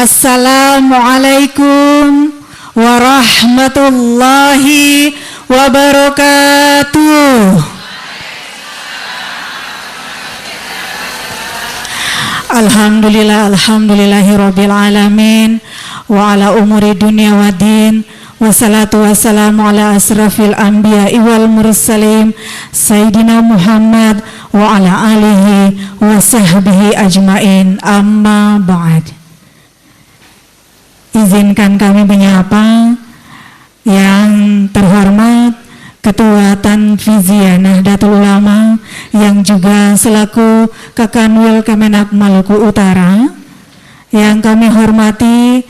Assalamualaikum warahmatullahi wabarakatuh. Alhamdulillahirabbil alamin wa ala umuri dunya waddin. Wassalatu wassalamu ala asrafil anbiya'i wal mursalin Sayyidina Muhammad wa ala alihi wa sahbihi ajmain, amma ba'd. Izinkan kami menyapa yang terhormat Ketua Tanfiziyah Nahdlatul Ulama yang juga selaku Kakanwil Kemenak Maluku Utara, yang kami hormati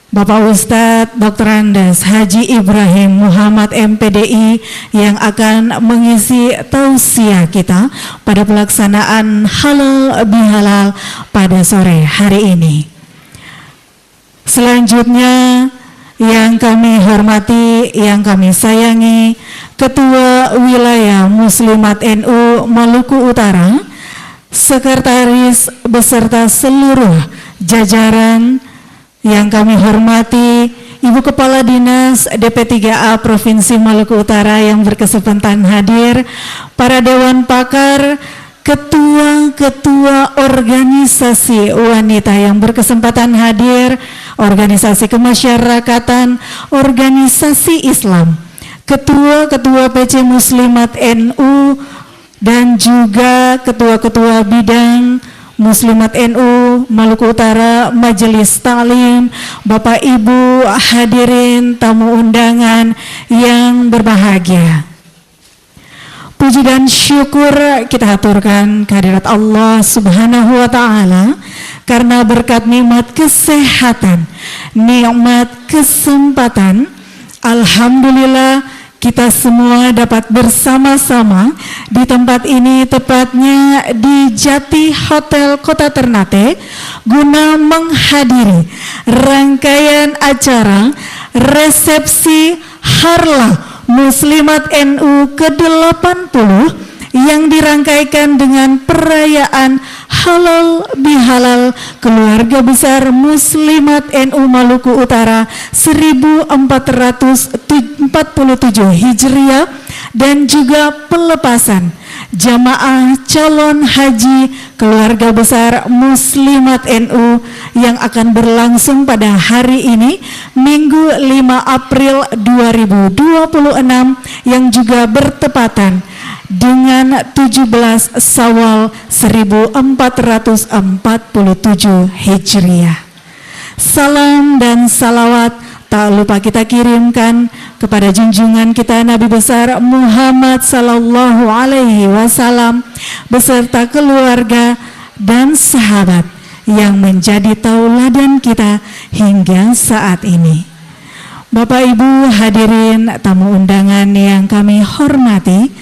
Bapak Ustadz Dr. Andes Haji Ibrahim Muhammad MPDI yang akan mengisi tausiah kita pada pelaksanaan halal bihalal pada sore hari ini. Selanjutnya yang kami hormati, yang kami sayangi, Ketua Wilayah Muslimat NU Maluku Utara, Sekretaris beserta seluruh jajaran yang kami hormati, Ibu Kepala Dinas DP3A Provinsi Maluku Utara yang berkesempatan hadir, para Dewan Pakar, ketua-ketua organisasi wanita yang berkesempatan hadir, organisasi kemasyarakatan, organisasi Islam, ketua-ketua PC Muslimat NU, dan juga ketua-ketua bidang Muslimat NU Maluku Utara, Majelis Ta'lim, Bapak Ibu hadirin tamu undangan yang berbahagia. Puji dan syukur kita haturkan kehadirat Allah Subhanahu wa Ta'ala karena berkat nikmat kesehatan, nikmat kesempatan, alhamdulillah kita semua dapat bersama-sama di tempat ini, tepatnya di Jati Hotel Kota Ternate, guna menghadiri rangkaian acara resepsi Harlah Muslimat NU ke-80 yang dirangkaikan dengan perayaan halal bihalal keluarga besar Muslimat NU Maluku Utara 1447 Hijriah, dan juga pelepasan jamaah calon haji keluarga besar Muslimat NU yang akan berlangsung pada hari ini, Minggu 5 April 2026, yang juga bertepatan dengan 17 Syawal 1447 Hijriah. Salam dan salawat tak lupa kita kirimkan kepada junjungan kita Nabi besar Muhammad sallallahu alaihi wasallam beserta keluarga dan sahabat yang menjadi tauladan kita hingga saat ini. Bapak Ibu hadirin tamu undangan yang kami hormati,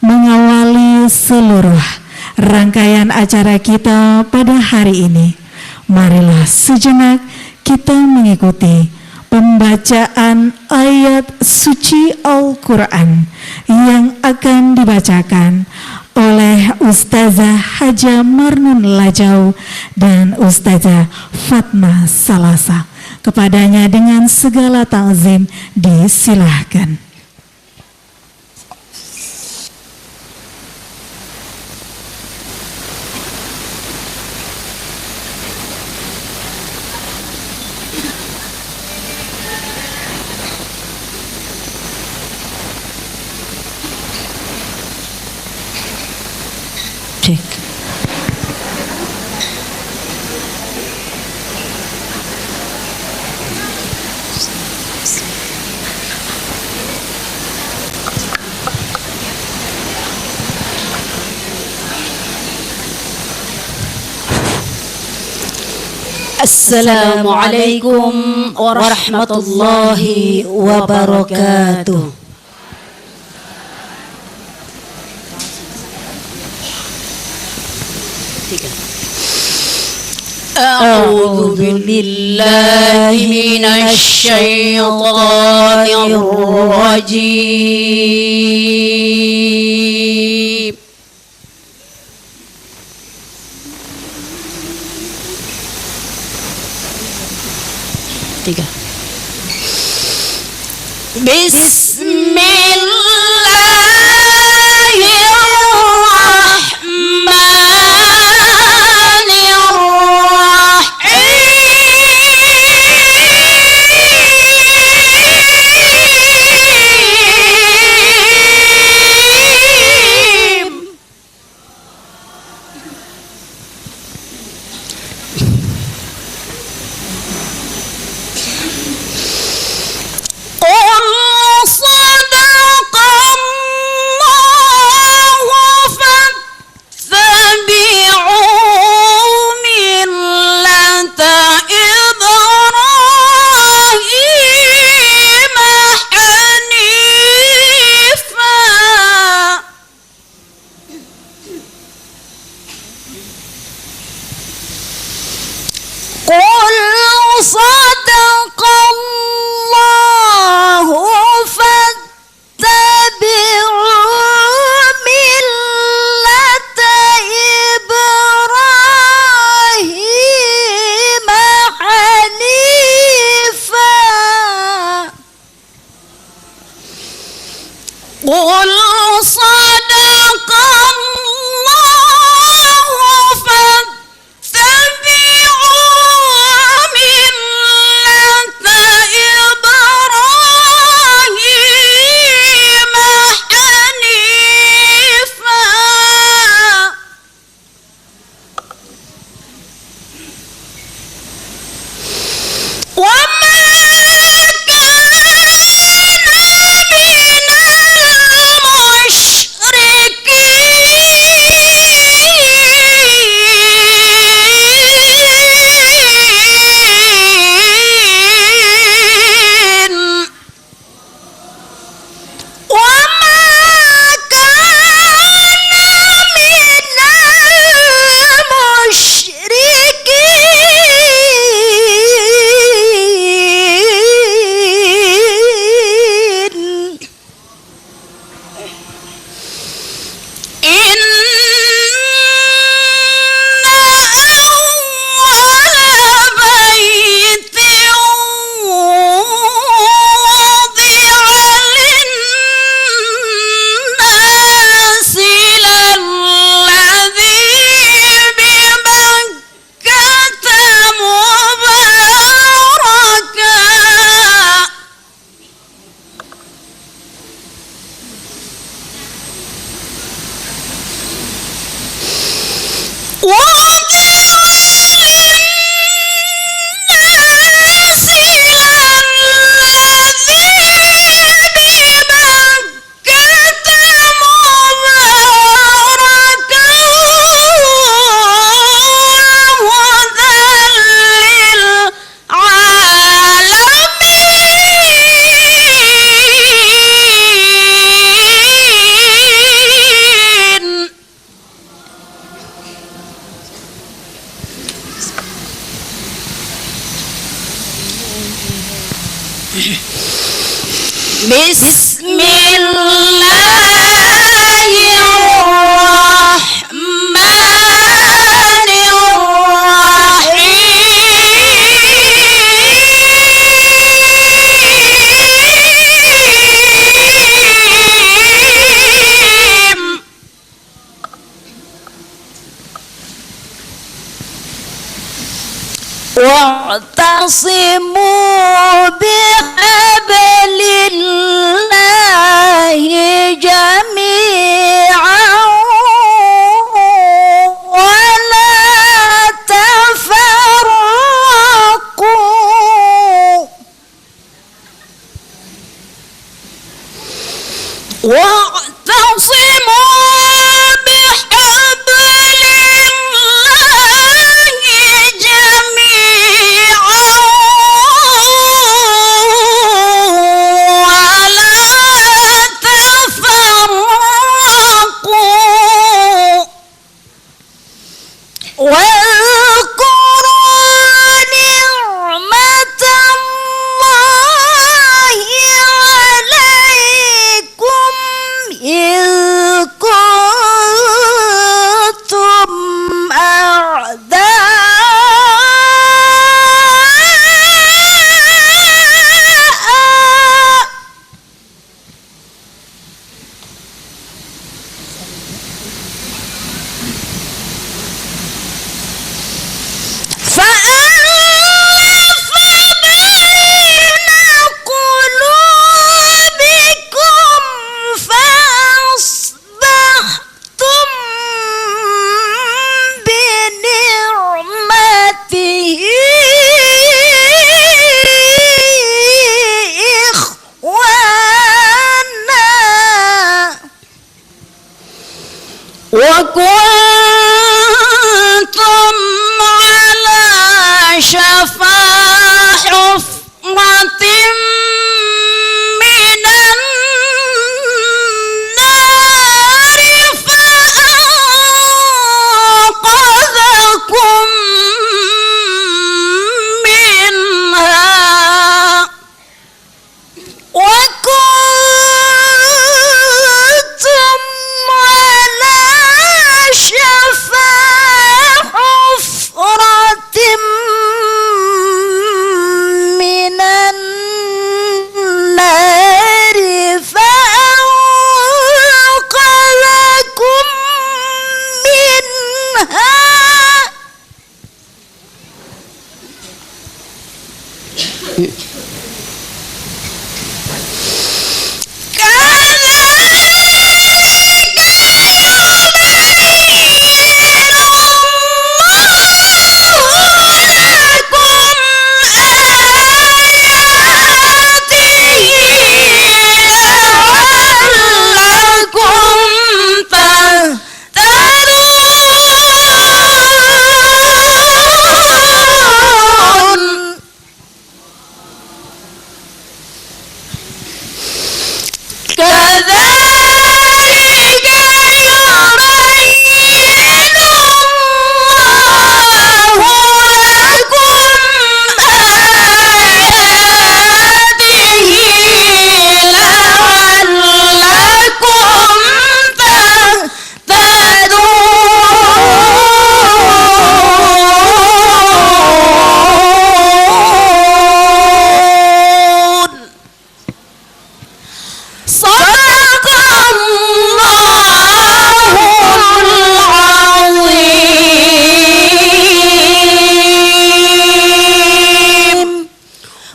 mengawali seluruh rangkaian acara kita pada hari ini, marilah sejenak kita mengikuti pembacaan ayat suci Al-Quran yang akan dibacakan oleh Ustazah Haja Marnun Lajau dan Ustazah Fatma Salasa. Kepadanya dengan segala ta'zim disilahkan. Assalamualaikum warahmatullahi wabarakatuh. A'udzu billahi minasy syaithanir rajim. 3. واعتصموا بحبل الله جميعا ولا تفرقوا واعتصموا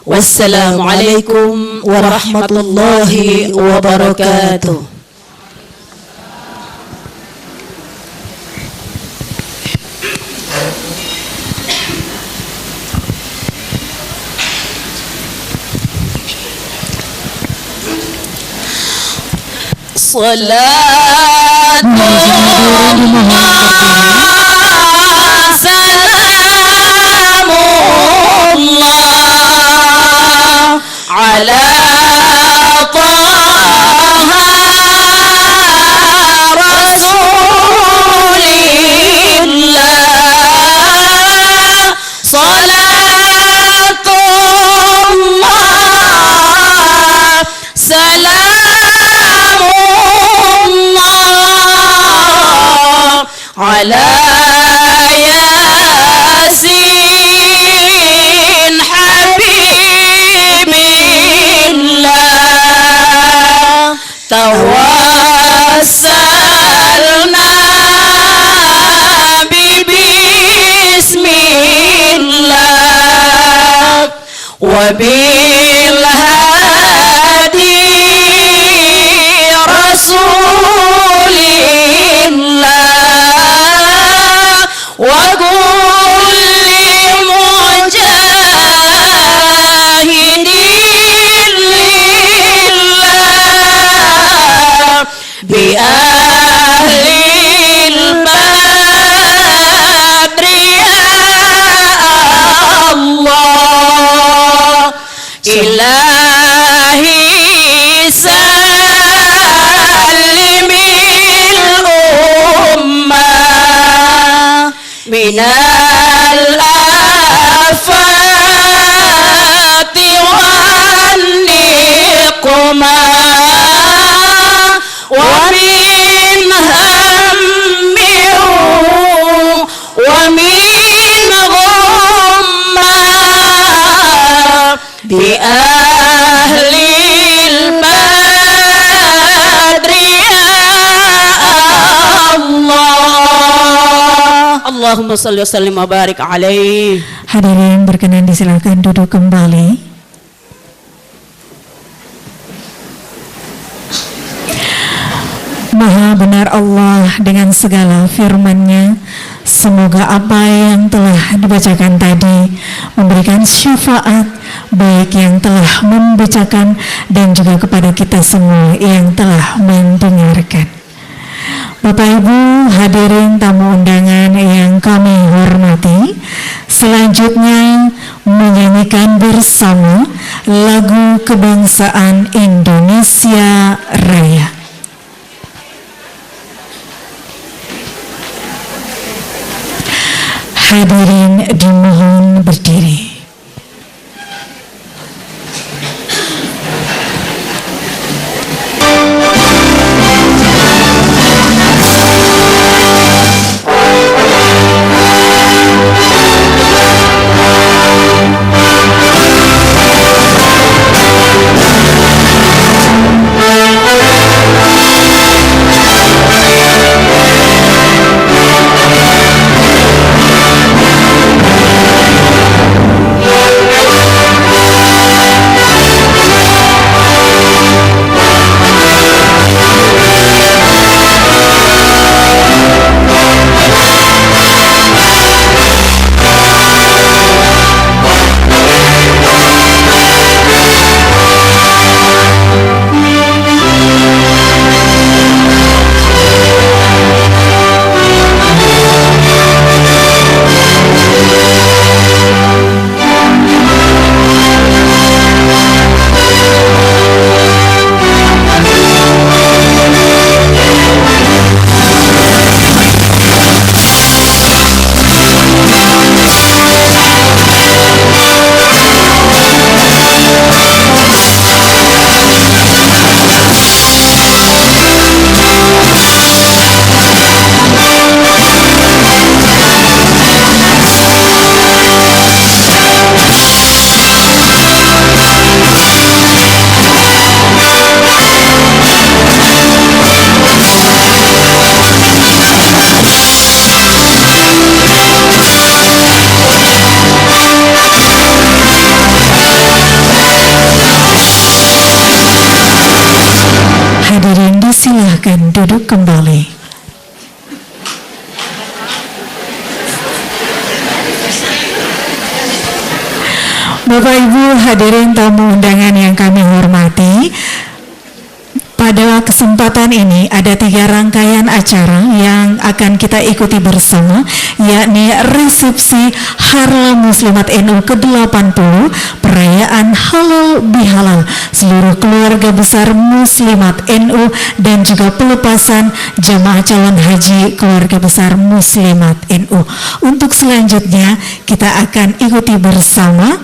Wassalamualaikum warahmatullahi wabarakatuh. Ala Yasin Habibillah tawassalna bismillah wabil hadi rasulillah Ilahi salimil ummah minal afati wan niqmah wa min hammi wa min ghammah bi ahlil badri ya Allah. Allahumma salli wa sallim wa barik alaih. Hadirin berkenan disilakan duduk kembali. Maha benar Allah dengan segala firman-Nya. Semoga apa yang telah dibacakan tadi memberikan syafaat baik yang telah membacakan dan juga kepada kita semua yang telah mendengarkan. Bapak Ibu hadirin tamu undangan yang kami hormati, selanjutnya menyanyikan bersama lagu kebangsaan Indonesia Raya. Hadirin dimohon berdiri. Silahkan duduk kembali. Bapak Ibu hadirin tamu undangan yang kami hormati, pada kesempatan ini ada 3 rangkaian acara yang akan kita ikuti bersama, yakni resepsi Harlah Muslimat NU ke-80, perayaan Halal Bihalal seluruh keluarga besar Muslimat NU, dan juga pelepasan jamaah calon haji keluarga besar Muslimat NU. Untuk selanjutnya kita akan ikuti bersama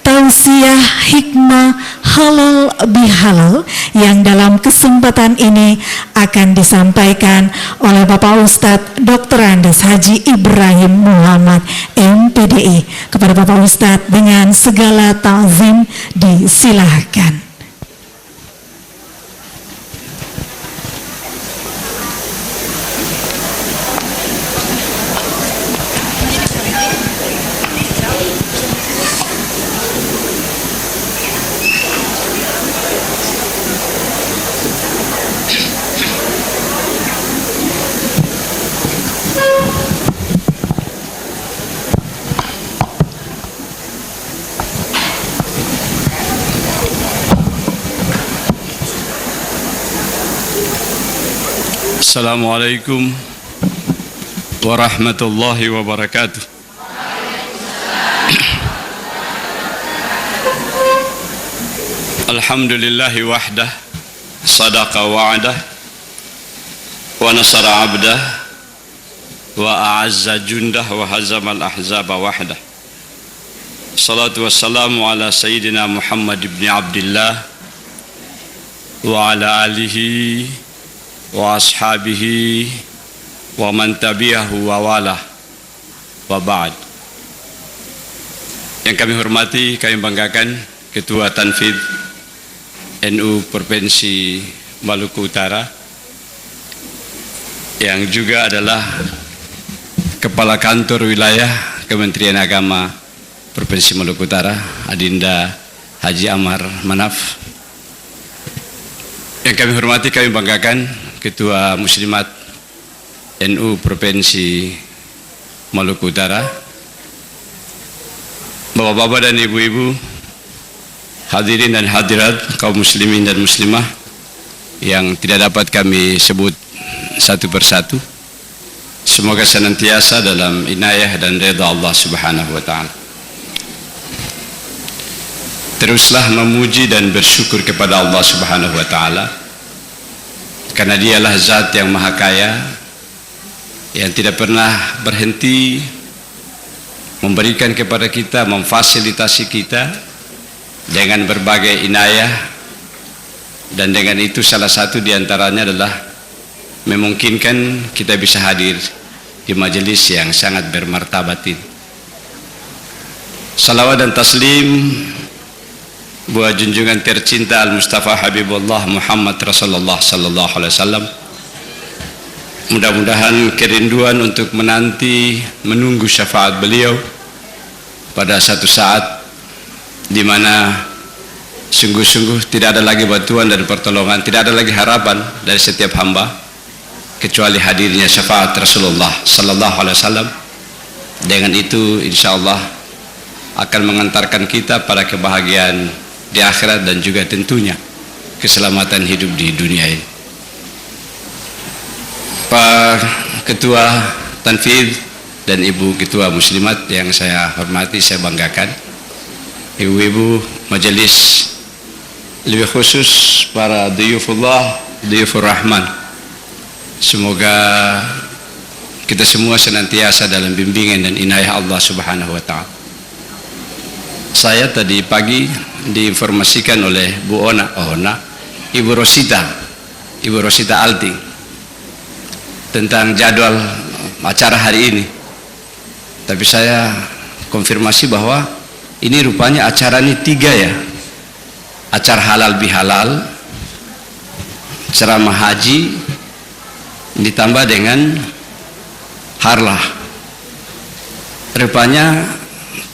tausiah hikmah halal bihalal yang dalam kesempatan ini akan disampaikan oleh Bapak Ustadz Dr. Andes Haji Ibrahim Muhammad MPDI. Kepada Bapak Ustadz dengan segala ta'zim disilahkan. Assalamualaikum warahmatullahi wabarakatuh. Alhamdulillahi wahdah, sadaqa wa'adah, wa nasara abdah, wa a'azza jundah, wa hazamal ahzaba wahdah. Salatu wassalamu ala sayyidina Muhammad ibn Abdillah wa ala alihi wa ashabihi wa man tabi'ahu wa walah wa ba'd. Yang kami hormati, kami banggakan Ketua Tanfidh NU Provinsi Maluku Utara, yang juga adalah Kepala Kantor Wilayah Kementerian Agama Provinsi Maluku Utara, Adinda Haji Amar Manaf. Yang kami hormati, kami banggakan Ketua Muslimat NU Provinsi Maluku Utara, Bapak-bapak dan ibu-ibu, hadirin dan hadirat kaum muslimin dan muslimah yang tidak dapat kami sebut satu persatu. Semoga senantiasa dalam inayah dan redha Allah Subhanahu wa taala. Teruslah memuji dan bersyukur kepada Allah Subhanahu wa taala, karena dialah zat yang maha kaya, yang tidak pernah berhenti memberikan kepada kita, memfasilitasi kita dengan berbagai inayah, dan dengan itu salah satu diantaranya adalah memungkinkan kita bisa hadir di majelis yang sangat bermartabat ini. Salawat dan taslim buat junjungan tercinta Al-Mustafa Habibullah Muhammad Rasulullah sallallahu alaihi wasallam. Mudah-mudahan kerinduan untuk menunggu syafaat beliau pada satu saat di mana sungguh-sungguh tidak ada lagi bantuan dan pertolongan, tidak ada lagi harapan dari setiap hamba kecuali hadirnya syafaat Rasulullah sallallahu alaihi wasallam. Dengan itu insyaallah akan mengantarkan kita pada kebahagiaan di akhirat dan juga tentunya keselamatan hidup di dunia ini. Pak Ketua Tanfidh dan Ibu Ketua Muslimat yang saya hormati, saya banggakan, ibu-ibu majelis, lebih khusus para duyufullah, duyufur rahman, semoga kita semua senantiasa dalam bimbingan dan inayah Allah Subhanahu wa taala. Saya tadi pagi diinformasikan oleh Bu Ibu Rosita Alting tentang jadwal acara hari ini. Tapi saya konfirmasi bahwa ini rupanya acara ini 3 ya. Acara halal bihalal, ceramah haji, ditambah dengan harlah. Rupanya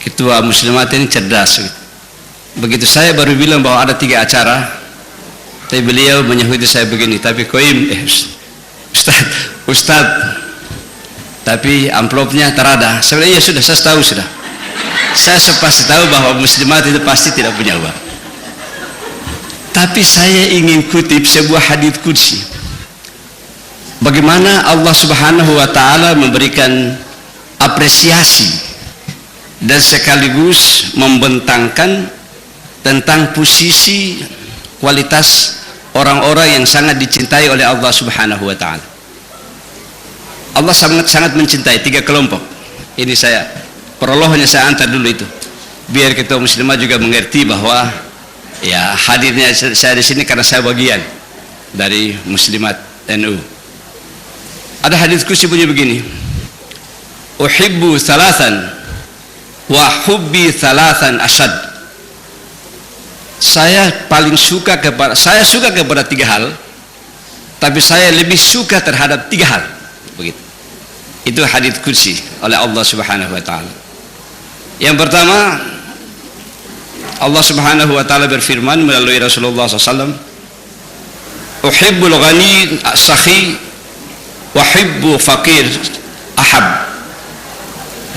Ketua Muslimat ini cerdas. Begitu saya baru bilang bahwa ada 3 acara, Tapi beliau menyahut saya begini, tapi koim, Ustaz, tapi amplopnya terada. Sebenarnya sudah, saya tahu sudah. Saya pasti tahu bahwa muslimat itu pasti tidak punya uang. Tapi saya ingin kutip sebuah hadits qudsi. Bagaimana Allah Subhanahu wa taala memberikan apresiasi dan sekaligus membentangkan tentang posisi kualitas orang-orang yang sangat dicintai oleh Allah Subhanahu wa taala. Allah sangat mencintai 3 kelompok. Ini saya prolognya saya antar dulu itu. Biar kita muslimah juga mengerti bahwa ya hadirnya saya di sini karena saya bagian dari muslimat NU. Ada hadis qudsi bunyi begini. Uhibbu thalathan wa hubbi thalathan ashad. Saya suka kepada 3 hal, tapi saya lebih suka terhadap 3 hal. Begitu. Itu hadits qudsi oleh Allah Subhanahu wa taala. Yang pertama, Allah Subhanahu wa taala berfirman melalui Rasulullah SAW, "Uhibbul ghani sakhi wa hibbu faqir ahab."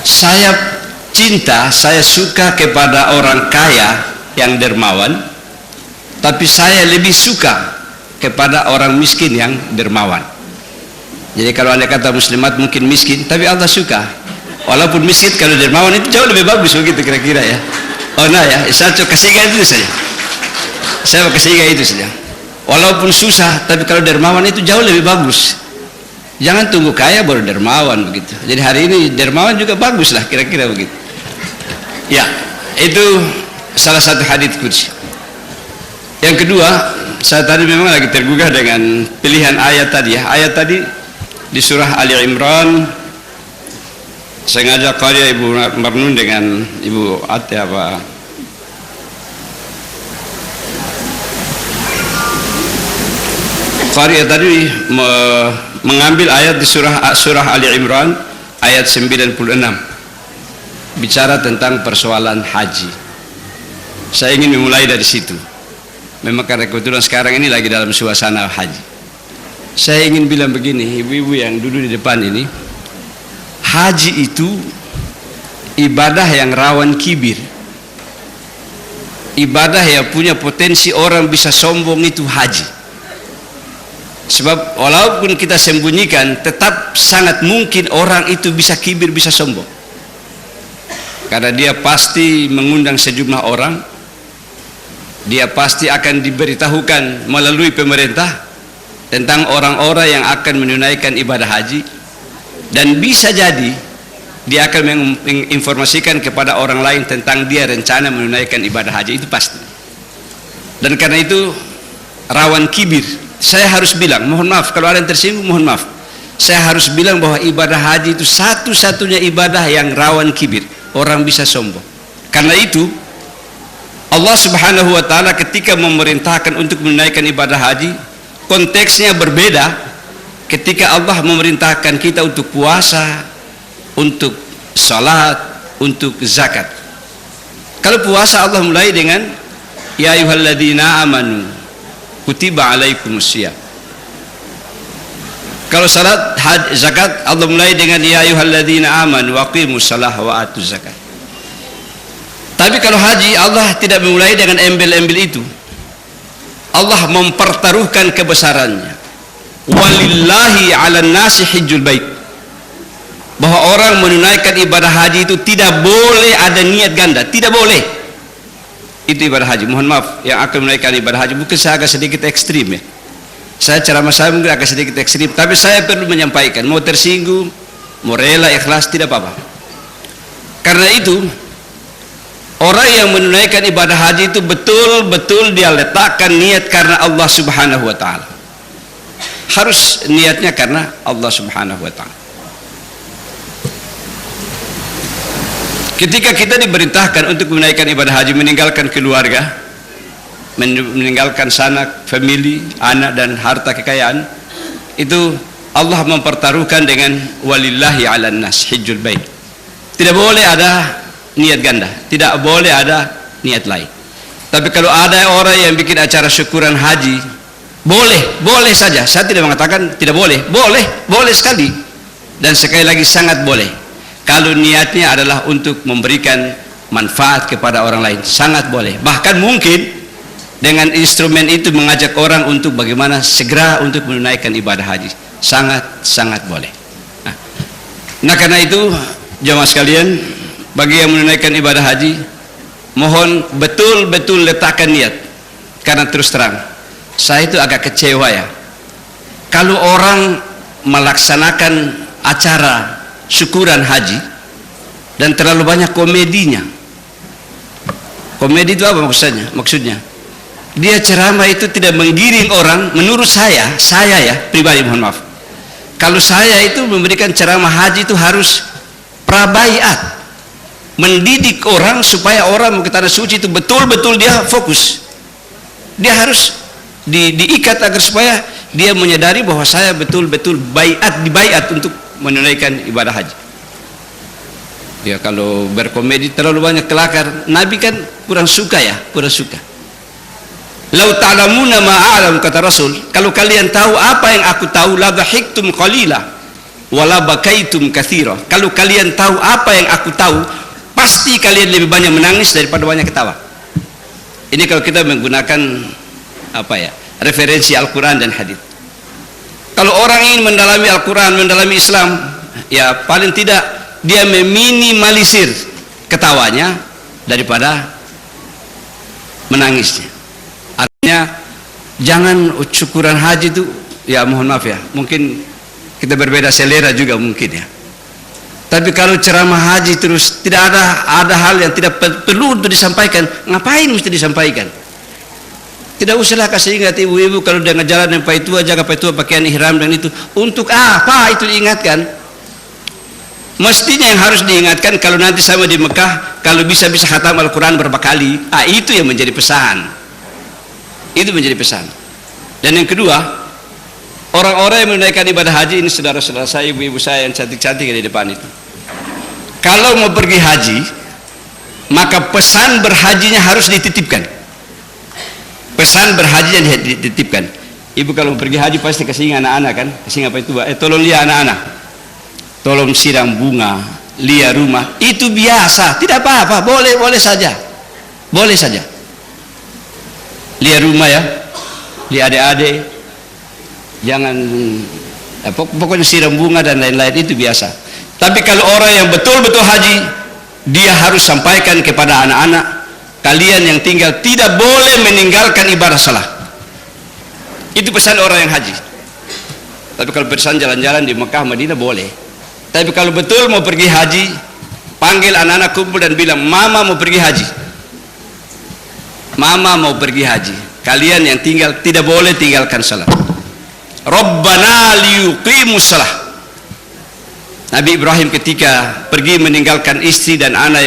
Saya suka kepada orang kaya yang dermawan, tapi saya lebih suka kepada orang miskin yang dermawan. Jadi kalau Anda kata muslimat mungkin miskin, tapi Allah suka. Walaupun miskin, kalau dermawan itu jauh lebih bagus begitu kira-kira ya. Oh nah ya, saya kasih itu saja. Saya kasih itu saja. Walaupun susah, tapi kalau dermawan itu jauh lebih bagus. Jangan tunggu kaya baru dermawan begitu. Jadi hari ini dermawan juga bagus lah kira-kira begitu. Ya, itu salah satu hadits qudsi. Yang kedua, saya tadi memang lagi tergugah dengan pilihan ayat tadi ya. Ayat tadi di surah Ali Imran. Saya ngajak karya Ibu Marnun dengan Ibu Ate apa karya tadi mengambil ayat di surah Ali Imran ayat 96, bicara tentang persoalan haji. Saya ingin memulai dari situ. Memang karena kebetulan sekarang ini lagi dalam suasana haji. Saya ingin bilang begini, ibu-ibu yang duduk di depan ini, haji itu ibadah yang rawan kibir, ibadah yang punya potensi orang bisa sombong, itu haji. Sebab walaupun kita sembunyikan, tetap sangat mungkin orang itu bisa kibir, bisa sombong, karena dia pasti mengundang sejumlah orang, dia pasti akan diberitahukan melalui pemerintah tentang orang-orang yang akan menunaikan ibadah haji. Dan bisa jadi dia akan menginformasikan kepada orang lain tentang dia rencana menunaikan ibadah haji, itu pasti. Dan karena itu rawan kibir. Saya harus bilang, mohon maaf kalau ada yang tersinggung, mohon maaf. Saya harus bilang bahwa ibadah haji itu satu-satunya ibadah yang rawan kibir, orang bisa sombong. Karena itu Allah Subhanahu wa taala ketika memerintahkan untuk menunaikan ibadah haji, konteksnya berbeda ketika Allah memerintahkan kita untuk puasa, untuk salat, untuk zakat. Kalau puasa Allah mulai dengan ya ayyuhalladzina amanu kutiba alaikumusiyam. Kalau salat, zakat Allah mulai dengan ya ayyuhalladzina amanu waqimussalah wa atuz zakat. Tapi kalau haji Allah tidak memulai dengan embel-embel itu. Allah mempertaruhkan kebesarannya. Walillahi 'alan nasi hijjul bait, bahwa orang menunaikan ibadah haji itu tidak boleh ada niat ganda, tidak boleh. Itu ibadah haji. Mohon maaf yang akan menunaikan ibadah haji, mungkin saya agak sedikit ekstrim ya. Saya ceramah saya mungkin agak sedikit ekstrim, tapi saya perlu menyampaikan, mau tersinggung, mau rela ikhlas tidak apa-apa. Karena itu orang yang menunaikan ibadah haji itu betul-betul dia letakkan niat karena Allah Subhanahu wa taala. Harus niatnya karena Allah Subhanahu wa taala. Ketika kita diperintahkan untuk menunaikan ibadah haji, meninggalkan keluarga, meninggalkan sanak, famili, anak dan harta kekayaan, itu Allah mempertaruhkan dengan walillahi 'alan nas hijjul bait. Tidak boleh ada niat ganda, tidak boleh ada niat lain. Tapi kalau ada orang yang bikin acara syukuran haji, boleh saja. Saya tidak mengatakan tidak boleh. Boleh sekali. Dan sekali lagi sangat boleh. Kalau niatnya adalah untuk memberikan manfaat kepada orang lain, sangat boleh. Bahkan mungkin dengan instrumen itu mengajak orang untuk bagaimana segera untuk menunaikan ibadah haji. Sangat boleh. Nah karena itu jamaah sekalian, bagi yang menunaikan ibadah haji, mohon betul-betul letakkan niat. Karena terus terang, saya itu agak kecewa ya, kalau orang melaksanakan acara syukuran haji dan terlalu banyak komedinya. Komedi itu apa maksudnya? Dia ceramah itu tidak menggiring orang. Menurut saya ya pribadi, mohon maaf, kalau saya itu memberikan ceramah haji itu harus prabaiat, mendidik orang supaya orang mau ke tanah suci itu betul-betul dia fokus. Dia harus diikat agar supaya dia menyadari bahwa saya betul-betul dibaiat untuk menunaikan ibadah haji. Ya kalau berkomedi terlalu banyak kelakar, Nabi kan kurang suka. Lau ta'lamuna ma a'lam, kata Rasul, kalau kalian tahu apa yang aku tahu, la dhahiktum qalila wa la bakaitum katsira. Kalau kalian tahu apa yang aku tahu, pasti kalian lebih banyak menangis daripada banyak ketawa. Ini kalau kita menggunakan referensi Al-Quran dan hadis. Kalau orang ingin mendalami Al-Quran, mendalami Islam, ya paling tidak dia meminimalisir ketawanya daripada menangisnya. Artinya jangan syukuran haji itu, ya mohon maaf ya, mungkin kita berbeda selera juga mungkin ya. Tapi kalau ceramah haji terus tidak ada hal yang tidak perlu untuk disampaikan, ngapain mesti disampaikan? Tidak usahlah kasih ingat ibu-ibu kalau dengan jalan yang paitua, jaga paitua pakaian ihram dan itu. Untuk apa itu diingatkan? Mestinya yang harus diingatkan kalau nanti sama di Mekah, kalau bisa khatam Al-Quran berapa kali, itu yang menjadi pesan. Itu menjadi pesan. Dan yang kedua, orang-orang yang menunaikan ibadah haji ini, saudara-saudara saya, ibu-ibu saya yang cantik-cantik di depan itu, kalau mau pergi haji, maka pesan berhajinya harus dititipkan. Pesan berhajinya dititipkan. Ibu kalau mau pergi haji pasti kasih anak-anak kan, kasih apa itu, tolong lihat anak-anak, tolong siram bunga, lihat rumah, itu biasa, tidak apa-apa, boleh saja, lihat rumah ya, lihat adik-adik, jangan pokoknya siram bunga dan lain-lain, itu biasa. Tapi kalau orang yang betul-betul haji, dia harus sampaikan kepada anak-anak, kalian yang tinggal tidak boleh meninggalkan ibadah salat. Itu pesan orang yang haji. Tapi kalau pesan jalan-jalan di Mekah, Madinah boleh. Tapi kalau betul mau pergi haji, panggil anak-anak kumpul dan bilang, mama mau pergi haji, mama mau pergi haji, kalian yang tinggal tidak boleh tinggalkan salat. Rabbana liyuqimus salah. Nabi Ibrahim ketika pergi meninggalkan istri dan anak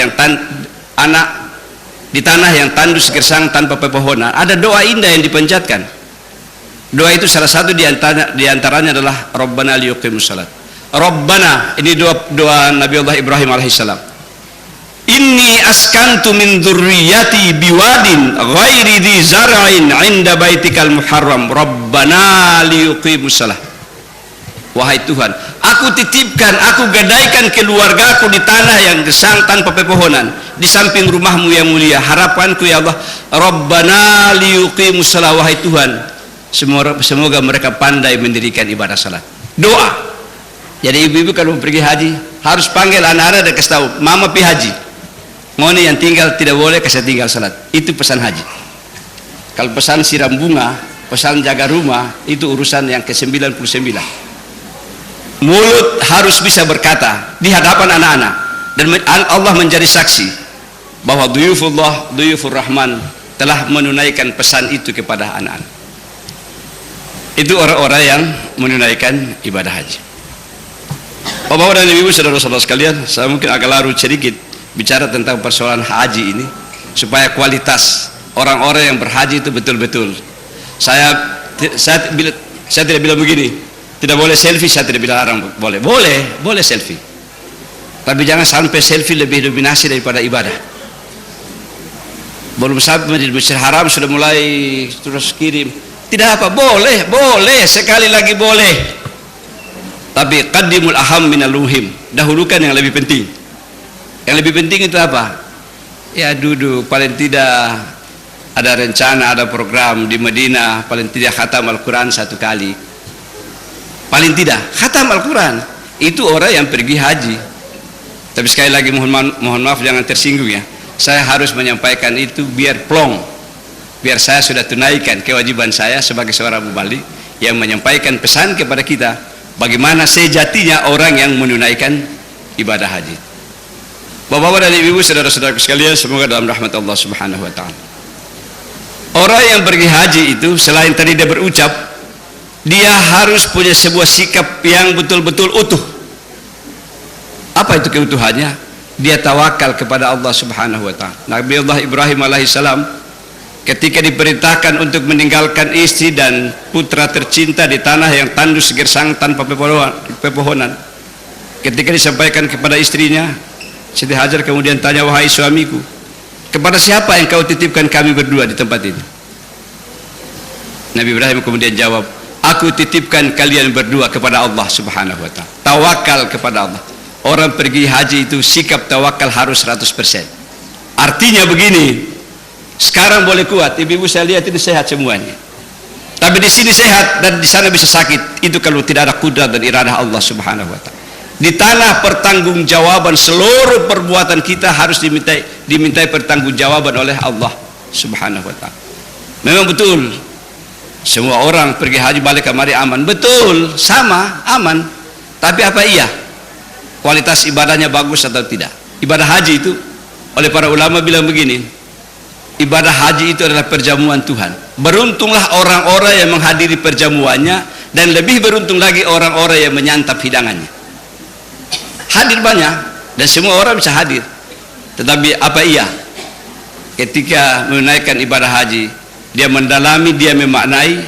di tanah yang tandus gersang tanpa pepohonan, ada doa indah yang dipanjatkan. Doa itu salah satu di antaranya adalah Rabbana liyuqimus salat. Rabbana, ini doa Nabi Allah Ibrahim alaihissalam. Inni askantu min dzurriyyati biwadin ghairi dzi zar'in 'inda baitikal muharram Rabbana liyuqimus shalah. Wahai Tuhan, aku titipkan, aku gadaikan keluargaku di tanah yang gersang tanpa pepohonan, di samping rumahmu yang mulia. Harapanku ya Allah, Rabbana liyuqimus shalah. Wahai Tuhan, semoga mereka pandai mendirikan ibadah salat. Doa. Jadi ibu-ibu kalau pergi haji harus panggil anak-anak dan kasih tahu, mama pergi haji, ngoni yang tinggal tidak boleh kasih tinggal salat. Itu pesan haji. Kalau pesan siram bunga, pesan jaga rumah, itu urusan yang ke-99. Mulut harus bisa berkata di hadapan anak-anak, dan Allah menjadi saksi bahwa duyufullah, duyufur rahman telah menunaikan pesan itu kepada anak-anak. Itu orang-orang yang menunaikan ibadah haji. Bapak-bapak dan ibu, saudara-saudara sekalian, saya mungkin agak larut sedikit bicara tentang persoalan haji ini supaya kualitas orang-orang yang berhaji itu betul-betul. Saya tidak bilang begini, tidak boleh selfie, saya tidak bilang larang, boleh selfie. Tapi jangan sampai selfie lebih dominasi daripada ibadah. Belum sampai di Masjidil Haram sudah mulai terus kirim. Tidak apa, boleh sekali lagi boleh. Tapi qaddimul aham minal muhim, dahulukan yang lebih penting. Yang lebih penting itu apa? Ya duduk, paling tidak ada rencana, ada program di Madinah, paling tidak khatam Al-Quran 1 kali. Paling tidak khatam Al-Quran. Itu orang yang pergi haji. Tapi sekali lagi mohon maaf jangan tersinggung ya. Saya harus menyampaikan itu biar plong, biar saya sudah tunaikan kewajiban saya sebagai seorang mubalik yang menyampaikan pesan kepada kita bagaimana sejatinya orang yang menunaikan ibadah haji. Bapak-bapak dan ibu-ibu, saudara-saudara sekalian, semoga dalam rahmat Allah Subhanahu wa taala. Orang yang pergi haji itu selain tadi dia berucap, dia harus punya sebuah sikap yang betul-betul utuh. Apa itu keutuhannya? Dia tawakal kepada Allah Subhanahu wa taala. Nabi Allah Ibrahim alaihissalam ketika diperintahkan untuk meninggalkan istri dan putra tercinta di tanah yang tandus gersang tanpa pepohonan, ketika disampaikan kepada istrinya, Siti Hajar kemudian tanya, wahai suamiku, kepada siapa yang kau titipkan kami berdua di tempat ini? Nabi Ibrahim kemudian jawab, aku titipkan kalian berdua kepada Allah Subhanahu wa taala. Tawakal kepada Allah. Orang pergi haji itu sikap tawakal harus 100%. Artinya begini, sekarang boleh kuat, ibu-ibu saya lihat ini sehat semuanya. Tapi di sini sehat dan di sana bisa sakit. Itu kalau tidak ada kudrat dan iradah Allah Subhanahu wa taala. Di tanah pertanggungjawaban seluruh perbuatan kita harus dimintai pertanggungjawaban oleh Allah Subhanahu wa taala. Memang betul semua orang pergi haji balik kemari aman. Betul, sama, aman. Tapi apa iya? Kualitas ibadahnya bagus atau tidak? Ibadah haji itu oleh para ulama bilang begini, ibadah haji itu adalah perjamuan Tuhan. Beruntunglah orang-orang yang menghadiri perjamuannya, dan lebih beruntung lagi orang-orang yang menyantap hidangannya. Hadir banyak dan semua orang bisa hadir. Tetapi apa iya? Ketika menunaikan ibadah haji, dia mendalami, dia memaknai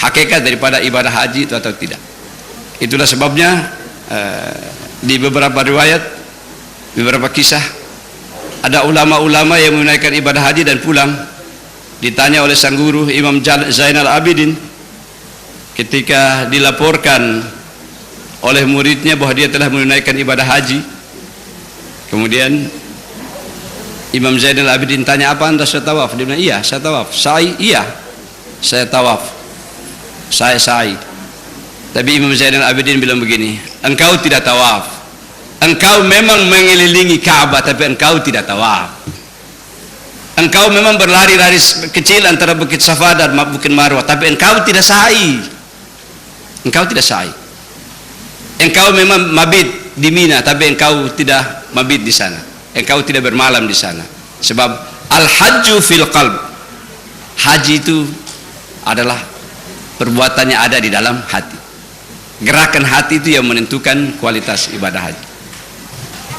hakikat daripada ibadah haji itu atau tidak. Itulah sebabnya di beberapa riwayat, beberapa kisah, ada ulama-ulama yang menunaikan ibadah haji dan pulang. Ditanya oleh sang guru Imam Zainal Abidin ketika dilaporkan oleh muridnya bahwa dia telah menunaikan ibadah haji. Kemudian Imam Zainal Abidin tanya, apa anda sudah tawaf? Dia bilang, iya saya tawaf. Sa'i? Iya saya tawaf, saya sa'i. Tapi Imam Zainal Abidin bilang begini, engkau tidak tawaf, engkau memang mengelilingi Ka'bah tapi engkau tidak tawaf. Engkau memang berlari-lari kecil antara Bukit Safa dan Bukit Marwah, tapi engkau tidak sa'i. Engkau tidak sa'i. Engkau memang mabit di Mina, tapi engkau tidak mabit di sana. Engkau tidak bermalam di sana. Sebab al-hajju fil qalb, haji itu adalah perbuatannya ada di dalam hati. Gerakan hati itu yang menentukan kualitas ibadah haji.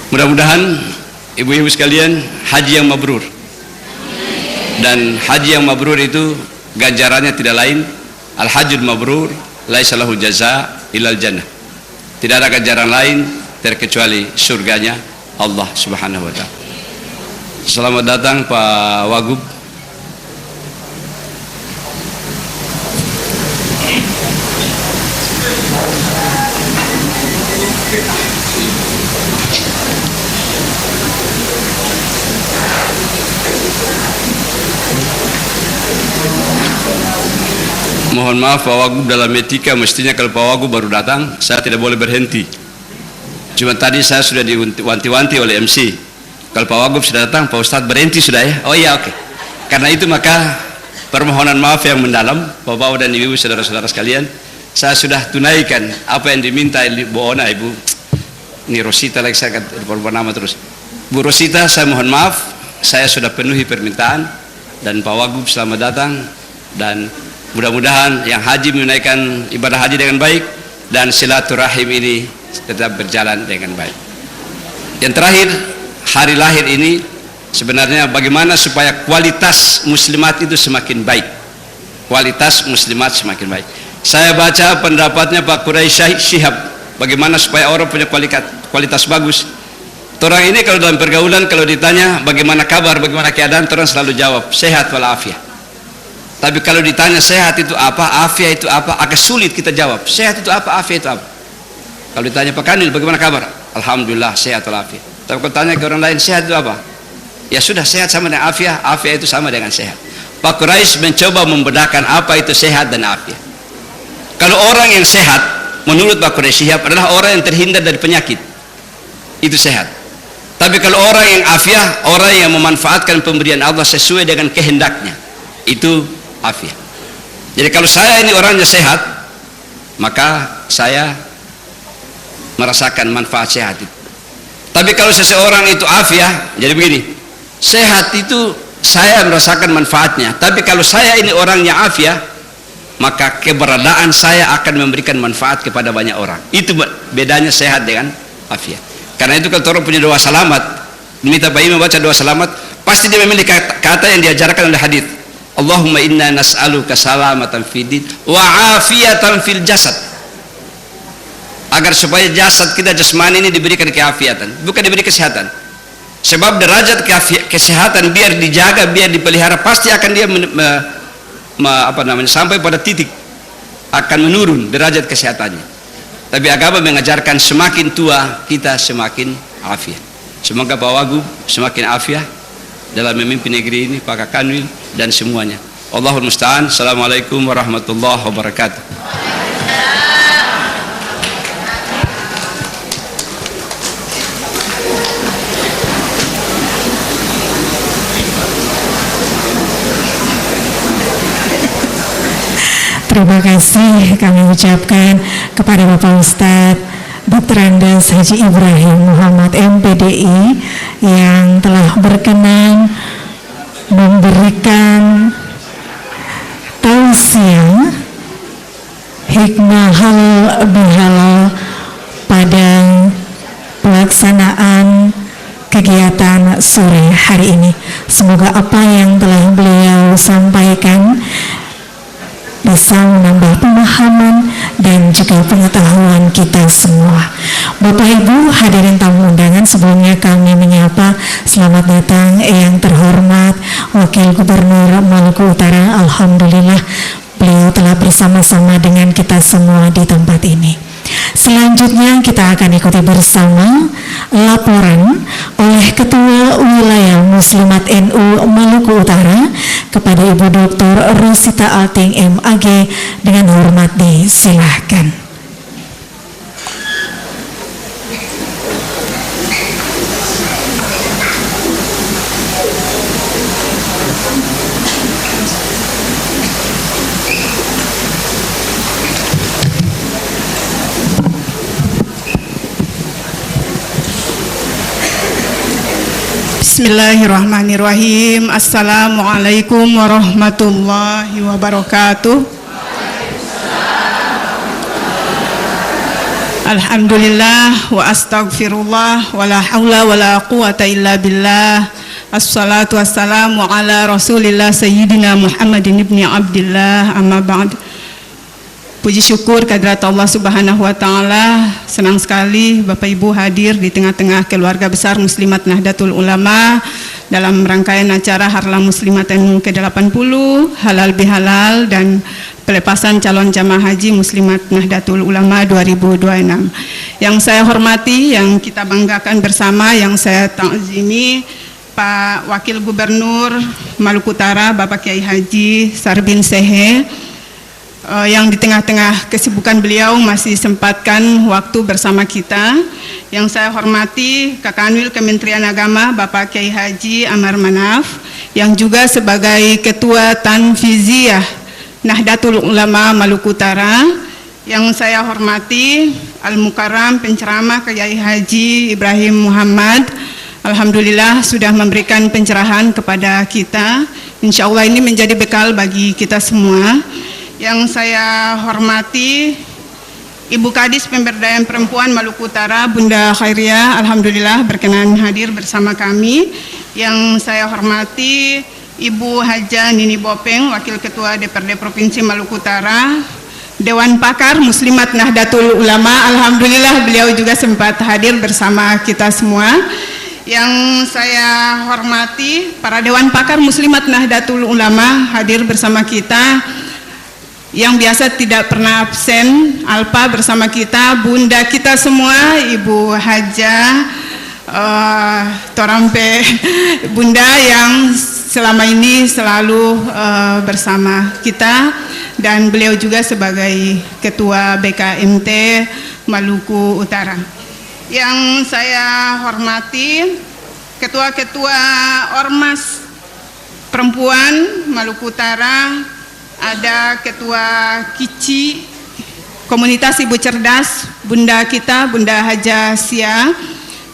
Mudah-mudahan ibu-ibu sekalian, haji yang mabrur. Dan haji yang mabrur itu ganjarannya tidak lain, al-hajjul mabrur laisa lahu jaza ilal jannah. Tidak ada ganjaran lain terkecuali surganya Allah Subhanahu wa taala. Selamat datang Pak Wagub. Mohon maaf Pak Wagub, dalam etika mestinya kalau Pak Wagub baru datang saya tidak boleh berhenti. Cuma tadi saya sudah diwanti-wanti oleh MC, kalau Pak Wagub sudah datang Pak Ustadz berhenti sudah ya. Oh iya, oke. Karena itu maka permohonan maaf yang mendalam Bapak dan Ibu saudara-saudara sekalian, saya sudah tunaikan apa yang diminta Bu Ona, Ibu ini Rosita lagi, saya lupa nama terus. Bu Rosita, saya mohon maaf, saya sudah penuhi permintaan. Dan Pak Wagub selamat datang, dan mudah-mudahan yang haji menunaikan ibadah haji dengan baik dan silaturahim ini tetap berjalan dengan baik. Yang terakhir, hari lahir ini sebenarnya bagaimana supaya kualitas muslimat itu semakin baik. Kualitas muslimat semakin baik. Saya baca pendapatnya Pak Quraisy Syihab, bagaimana supaya orang punya kualitas bagus. Torang ini kalau dalam pergaulan, kalau ditanya bagaimana kabar, bagaimana keadaan, torang selalu jawab sehat walafiat. Tapi kalau ditanya sehat itu apa, afiat itu apa, agak sulit kita jawab. Sehat itu apa, afiat itu apa. Kalau ditanya Pak Kanwil bagaimana kabar, alhamdulillah sehat walafiat. Tapi kalau tanya ke orang lain sehat itu apa, ya sudah, sehat sama dengan afiat, afiat itu sama dengan sehat. Pak Quraisy mencoba membedakan apa itu sehat dan afiat. Kalau orang yang sehat menurut Pak Quraisy Shihab adalah orang yang terhindar dari penyakit, itu sehat. Tapi kalau orang yang afiah, orang yang memanfaatkan pemberian Allah sesuai dengan kehendaknya, itu afiah. Jadi kalau saya ini orangnya sehat, maka saya merasakan manfaat sehat itu. Tapi kalau seseorang itu afiah, jadi begini, sehat itu saya merasakan manfaatnya. Tapi kalau saya ini orangnya afiah, maka keberadaan saya akan memberikan manfaat kepada banyak orang. Itu bedanya sehat dengan afiah. Karena itu kalau orang punya doa selamat, minta Pak Imam baca doa selamat, pasti dia memiliki kata yang diajarkan oleh hadis. Allahumma inna nas'aluka salamatan fid din wa afiatan fil jasad. Agar supaya jasad kita jasmani ini diberikan keafiatan, bukan diberi kesehatan. Sebab derajat kesehatan biar dijaga, biar dipelihara, pasti akan dia sampai pada titik akan menurun derajat kesehatannya. Tapi agama mengajarkan semakin tua kita semakin afiat. Semoga Pak Wagub semakin afiat dalam memimpin negeri ini, Pak Kanwil dan semuanya. Allahul musta'an. Assalamualaikum warahmatullahi wabarakatuh. Terima kasih kami ucapkan kepada Bapak Ustadz Dr. Andes Haji Ibrahim Muhammad MPDI yang telah berkenan memberikan tausiah hikmah halal bihalal pada pelaksanaan kegiatan sore hari ini. Semoga apa yang telah beliau sampaikan bisa menambah pemahaman dan juga pengetahuan kita semua. Bapak Ibu hadirin tamu undangan, sebelumnya kami menyapa selamat datang yang terhormat Wakil Gubernur Maluku Utara. Alhamdulillah beliau telah bersama-sama dengan kita semua di tempat ini. Selanjutnya kita akan ikuti bersama laporan oleh Ketua Wilayah Muslimat NU Maluku Utara kepada Ibu Dr. Rosita Alting MAG. Dengan hormat disilahkan. Bismillahirrahmanirrahim. Assalamualaikum warahmatullahi wabarakatuh. Alhamdulillah wa astaghfirullah wa la hawla wa la quwata illa billah. Assalatu wassalamu ala rasulillah sayyidina Muhammadin ibni Abdillah, amma ba'd. Puji syukur kehadirat Allah Subhanahu wa Ta'ala. Senang sekali Bapak Ibu hadir di tengah-tengah keluarga besar Muslimat Nahdlatul Ulama dalam rangkaian acara Harlam Muslimat NU ke-80, Halal Bihalal, dan pelepasan calon jamaah haji Muslimat Nahdlatul Ulama 2026. Yang saya hormati, yang kita banggakan bersama, yang saya ta'zimi, Pak Wakil Gubernur Maluku Utara, Bapak Kiai Haji Sarbin Sehe, yang di tengah-tengah kesibukan beliau masih sempatkan waktu bersama kita. Yang saya hormati Kak Kanwil Kementerian Agama Bapak Kiai Haji Amar Manaf, yang juga sebagai Ketua Tanfiziyah Nahdlatul Ulama Maluku Utara. Yang saya hormati Al-Mukarram penceramah Kiai Haji Ibrahim Muhammad, alhamdulillah sudah memberikan pencerahan kepada kita. Insya Allah ini menjadi bekal bagi kita semua. Yang saya hormati Ibu Kadis Pemberdayaan Perempuan Maluku Utara, Bunda Khairiyah, alhamdulillah berkenan hadir bersama kami. Yang saya hormati Ibu Haja Nini Bopeng, Wakil Ketua DPRD Provinsi Maluku Utara, Dewan Pakar Muslimat Nahdlatul Ulama, alhamdulillah beliau juga sempat hadir bersama kita semua. Yang saya hormati para Dewan Pakar Muslimat Nahdlatul Ulama hadir bersama kita, yang biasa tidak pernah absen Alpa bersama kita, Bunda kita semua, Ibu Haja Torampe, Bunda yang selama ini selalu bersama kita, dan beliau juga sebagai Ketua BKMT Maluku Utara. Yang saya hormati ketua-ketua Ormas Perempuan Maluku Utara, ada Ketua KICI Komunitas Ibu Cerdas, Bunda kita, Bunda Haja Sia,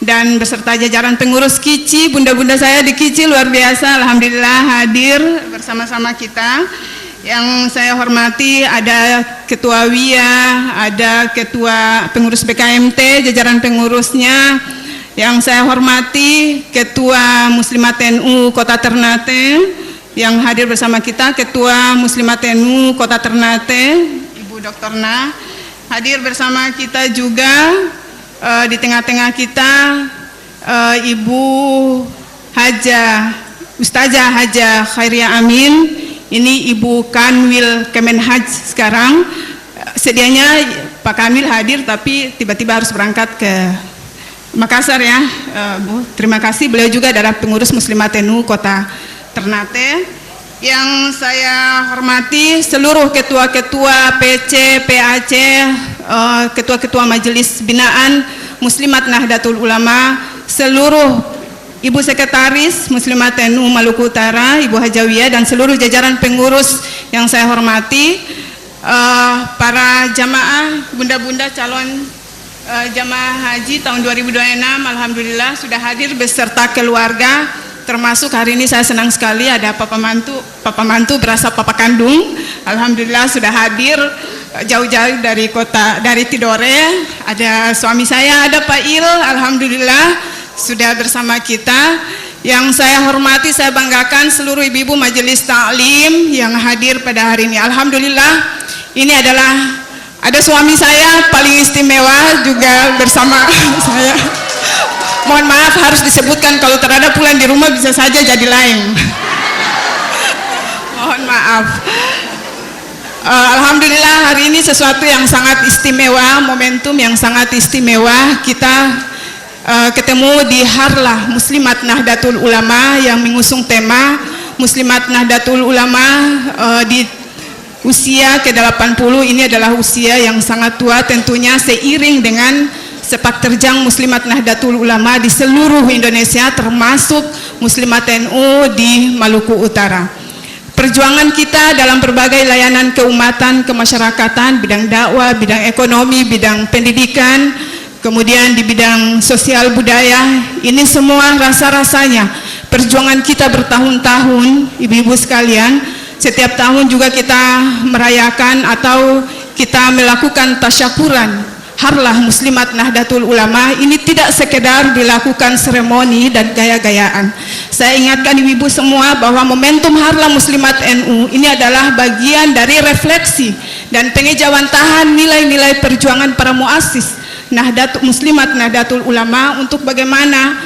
dan beserta jajaran pengurus KICI, bunda-bunda saya di KICI luar biasa, alhamdulillah hadir bersama-sama kita. Yang saya hormati ada Ketua WIA, ada Ketua Pengurus BKMT, jajaran pengurusnya. Yang saya hormati Ketua Muslimat NU Kota Ternate yang hadir bersama kita, Ketua Muslimat NU Kota Ternate, Ibu Dr. Na. Hadir bersama kita juga di tengah-tengah kita Ibu Ustazah Haja Khairia Amin. Ini Ibu Kanwil Kemenhaj sekarang. Sedianya Pak Kanwil hadir tapi tiba-tiba harus berangkat ke Makassar ya, Bu. Terima kasih. Beliau juga adalah pengurus Muslimat NU Kota Ternate. Yang saya hormati seluruh ketua-ketua PC, PAC, ketua-ketua Majelis Binaan Muslimat Nahdlatul Ulama, seluruh Ibu Sekretaris Muslimat NU Maluku Utara, Ibu Hajawiyah, dan seluruh jajaran pengurus yang saya hormati, para jamaah, bunda-bunda calon jamaah haji tahun 2026, alhamdulillah sudah hadir beserta keluarga, termasuk hari ini saya senang sekali ada papa mantu berasa papa kandung, alhamdulillah sudah hadir jauh-jauh dari Tidore, ada suami saya, ada Pak Il, alhamdulillah sudah bersama kita. Yang saya hormati, saya banggakan seluruh ibu-ibu majelis taklim yang hadir pada hari ini. Alhamdulillah, ini adalah ada suami saya paling istimewa juga bersama saya. Mohon maaf harus disebutkan, kalau terhadap pulang di rumah bisa saja jadi lain. Mohon maaf. Alhamdulillah hari ini sesuatu yang sangat istimewa, momentum yang sangat istimewa. Kita ketemu di Harlah Muslimat Nahdlatul Ulama yang mengusung tema Muslimat Nahdlatul Ulama di usia ke-80. Ini adalah usia yang sangat tua, tentunya seiring dengan sepak terjang Muslimat Nahdlatul Ulama di seluruh Indonesia, termasuk Muslimat NU di Maluku Utara. Perjuangan kita dalam berbagai layanan keumatan, kemasyarakatan, bidang dakwah, bidang ekonomi, bidang pendidikan, kemudian di bidang sosial budaya, ini semua rasa-rasanya perjuangan kita bertahun-tahun, ibu-ibu sekalian. Setiap tahun juga kita merayakan atau kita melakukan tasyakuran Harlah Muslimat Nahdlatul Ulama. Ini tidak sekedar dilakukan seremoni dan gaya-gayaan. Saya ingatkan ibu-ibu semua bahwa momentum Harlah Muslimat NU ini adalah bagian dari refleksi dan pengejawantahan nilai-nilai perjuangan para muassis Muslimat Nahdlatul Ulama untuk bagaimana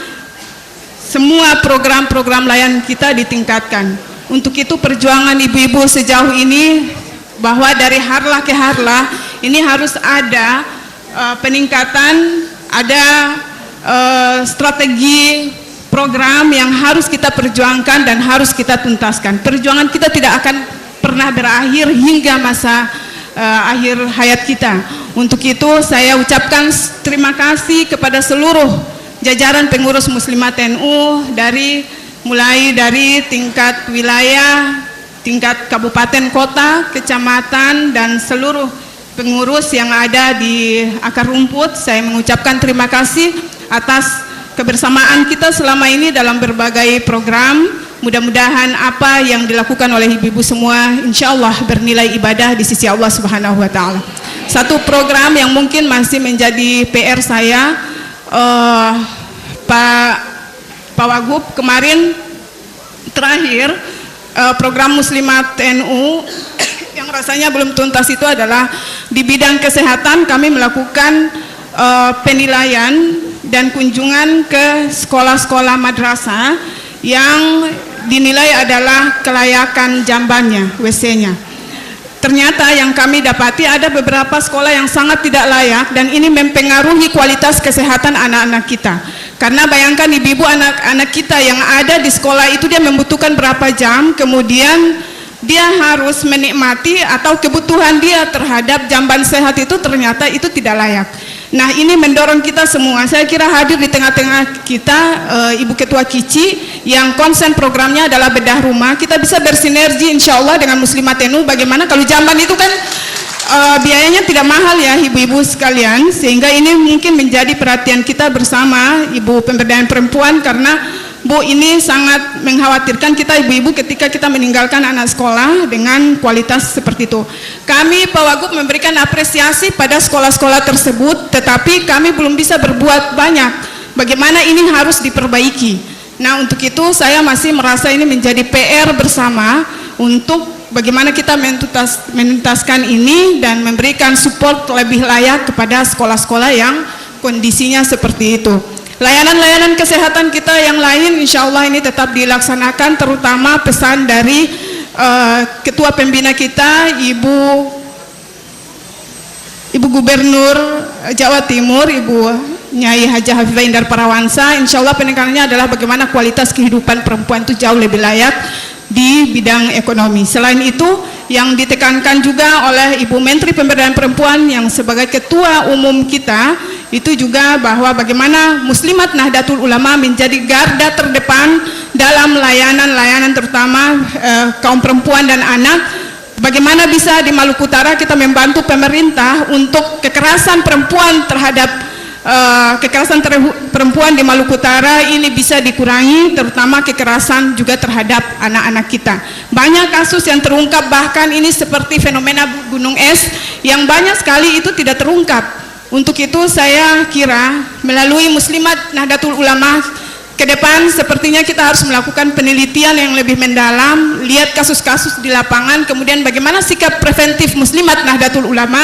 semua program-program layanan kita ditingkatkan. Untuk itu perjuangan ibu-ibu sejauh ini bahwa dari Harlah ke Harlah ini harus ada peningkatan, ada strategi program yang harus kita perjuangkan dan harus kita tuntaskan. Perjuangan kita tidak akan pernah berakhir hingga masa akhir hayat kita. Untuk itu saya ucapkan terima kasih kepada seluruh jajaran pengurus Muslimat NU mulai dari tingkat wilayah, tingkat kabupaten, kota, kecamatan, dan seluruh pengurus yang ada di akar rumput. Saya mengucapkan terima kasih atas kebersamaan kita selama ini dalam berbagai program. Mudah-mudahan apa yang dilakukan oleh ibu-ibu semua insya Allah bernilai ibadah di sisi Allah Subhanahu wa Ta'ala. Satu program yang mungkin masih menjadi PR saya, Pak Wagub, kemarin terakhir program Muslimat NU yang rasanya belum tuntas itu adalah di bidang kesehatan. Kami melakukan penilaian dan kunjungan ke sekolah-sekolah madrasah yang dinilai adalah kelayakan jambannya, WC-nya. Ternyata yang kami dapati ada beberapa sekolah yang sangat tidak layak dan ini mempengaruhi kualitas kesehatan anak-anak kita. Karena bayangkan ibu-ibu anak-anak kita yang ada di sekolah itu dia membutuhkan berapa jam, kemudian dia harus menikmati atau kebutuhan dia terhadap jamban sehat itu ternyata itu tidak layak. Nah, ini mendorong kita semua. Saya kira hadir di tengah-tengah kita Ibu Ketua Kici yang konsen programnya adalah bedah rumah. Kita bisa bersinergi insya Allah dengan Muslimat NU. Bagaimana kalau jamban itu kan biayanya tidak mahal ya ibu-ibu sekalian, sehingga ini mungkin menjadi perhatian kita bersama Ibu Pemberdayaan Perempuan, karena Bu, ini sangat mengkhawatirkan kita ibu-ibu ketika kita meninggalkan anak sekolah dengan kualitas seperti itu. Kami Pak Wagub memberikan apresiasi pada sekolah-sekolah tersebut, tetapi kami belum bisa berbuat banyak. Bagaimana ini harus diperbaiki. Nah, untuk itu saya masih merasa ini menjadi PR bersama untuk bagaimana kita menuntaskan ini dan memberikan support lebih layak kepada sekolah-sekolah yang kondisinya seperti itu. Layanan-layanan kesehatan kita yang lain insya Allah ini tetap dilaksanakan, terutama pesan dari Ketua Pembina kita Ibu Gubernur Jawa Timur, Ibu Nyai Haji Hafifah Indar Parawansa. Insya Allah penekanannya adalah bagaimana kualitas kehidupan perempuan itu jauh lebih layak di bidang ekonomi. Selain itu yang ditekankan juga oleh Ibu Menteri Pemberdayaan Perempuan yang sebagai Ketua Umum kita itu juga bahwa bagaimana Muslimat Nahdlatul Ulama menjadi garda terdepan dalam layanan-layanan terutama kaum perempuan dan anak. Bagaimana bisa di Maluku Utara kita membantu pemerintah untuk kekerasan perempuan terhadap perempuan di Maluku Utara ini bisa dikurangi, terutama kekerasan juga terhadap anak-anak kita. Banyak kasus yang terungkap, bahkan ini seperti fenomena gunung es yang banyak sekali itu tidak terungkap. Untuk itu saya kira melalui Muslimat Nahdlatul Ulama ke depan sepertinya kita harus melakukan penelitian yang lebih mendalam, lihat kasus-kasus di lapangan, kemudian bagaimana sikap preventif Muslimat Nahdlatul Ulama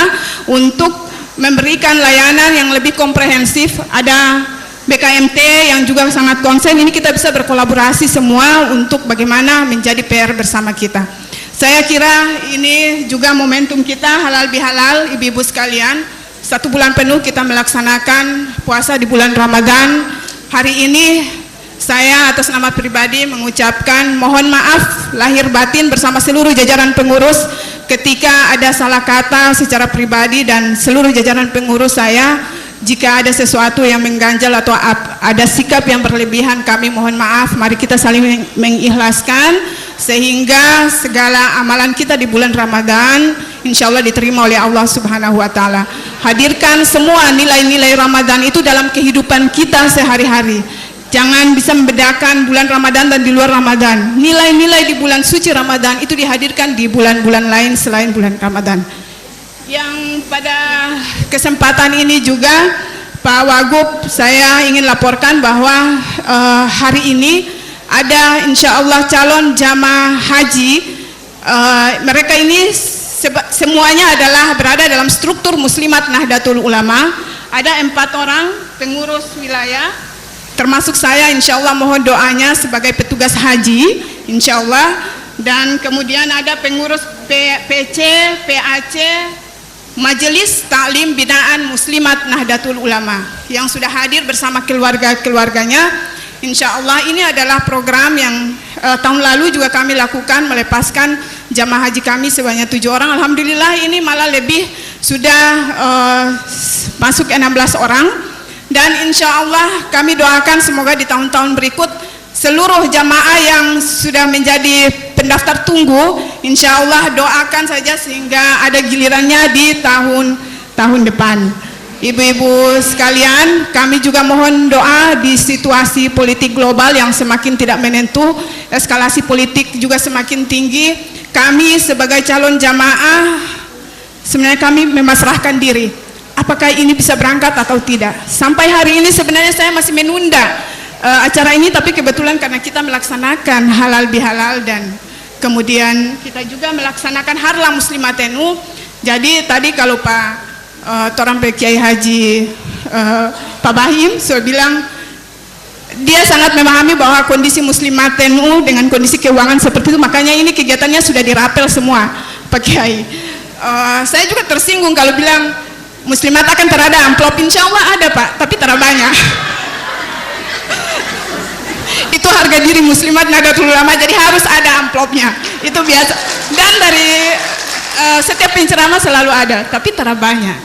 untuk memberikan layanan yang lebih komprehensif. Ada BKMT yang juga sangat konsen, ini kita bisa berkolaborasi semua untuk bagaimana menjadi PR bersama kita. Saya kira ini juga momentum kita halal bihalal, ibu-ibu sekalian. 1 bulan penuh kita melaksanakan puasa di bulan Ramadan. Hari ini saya atas nama pribadi mengucapkan mohon maaf lahir batin bersama seluruh jajaran pengurus ketika ada salah kata secara pribadi, dan seluruh jajaran pengurus saya jika ada sesuatu yang mengganjal atau ada sikap yang berlebihan, kami mohon maaf. Mari kita saling mengikhlaskan sehingga segala amalan kita di bulan Ramadan insya Allah diterima oleh Allah Subhanahu wa Ta'ala. Hadirkan semua nilai-nilai Ramadan itu dalam kehidupan kita sehari-hari. Jangan bisa membedakan bulan Ramadan dan di luar Ramadan. Nilai-nilai di bulan suci Ramadan itu dihadirkan di bulan-bulan lain selain bulan Ramadan. Yang pada kesempatan ini juga Pak Wagub, saya ingin laporkan bahwa hari ini ada insya Allah calon jamaah haji. Mereka ini semuanya adalah berada dalam struktur Muslimat Nahdlatul Ulama. Ada 4 orang pengurus wilayah, termasuk saya. Insya Allah mohon doanya sebagai petugas haji insya Allah. Dan kemudian ada pengurus PC, PAC, Majelis Taklim Binaan Muslimat Nahdlatul Ulama yang sudah hadir bersama keluarga-keluarganya. Insya Allah ini adalah program yang tahun lalu juga kami lakukan, melepaskan jamaah haji kami sebanyak 7 orang. Alhamdulillah ini malah lebih, sudah masuk 16 orang. Dan insya Allah kami doakan semoga di tahun-tahun berikut seluruh jamaah yang sudah menjadi pendaftar tunggu, insya Allah doakan saja sehingga ada gilirannya di tahun depan. Ibu-ibu sekalian, kami juga mohon doa di situasi politik global yang semakin tidak menentu, eskalasi politik juga semakin tinggi. Kami sebagai calon jamaah sebenarnya kami memasrahkan diri. Apakah ini bisa berangkat atau tidak? Sampai hari ini sebenarnya saya masih menunda acara ini, tapi kebetulan karena kita melaksanakan halal bihalal dan kemudian kita juga melaksanakan Harlah Muslimat NU. Jadi tadi kalau Pak Toran Kiai Haji Pak Bahim, saya bilang dia sangat memahami bahwa kondisi Muslimat NU dengan kondisi keuangan seperti itu, makanya ini kegiatannya sudah dirapel semua Pak Kiai. Saya juga tersinggung kalau bilang Muslimat akan terada amplop, insya Allah ada Pak, tapi terlalu banyak. Itu harga diri Muslimat Nahdlatul Ulama, jadi harus ada amplopnya, itu biasa. Dan dari setiap penceramah selalu ada, tapi terlalu banyak.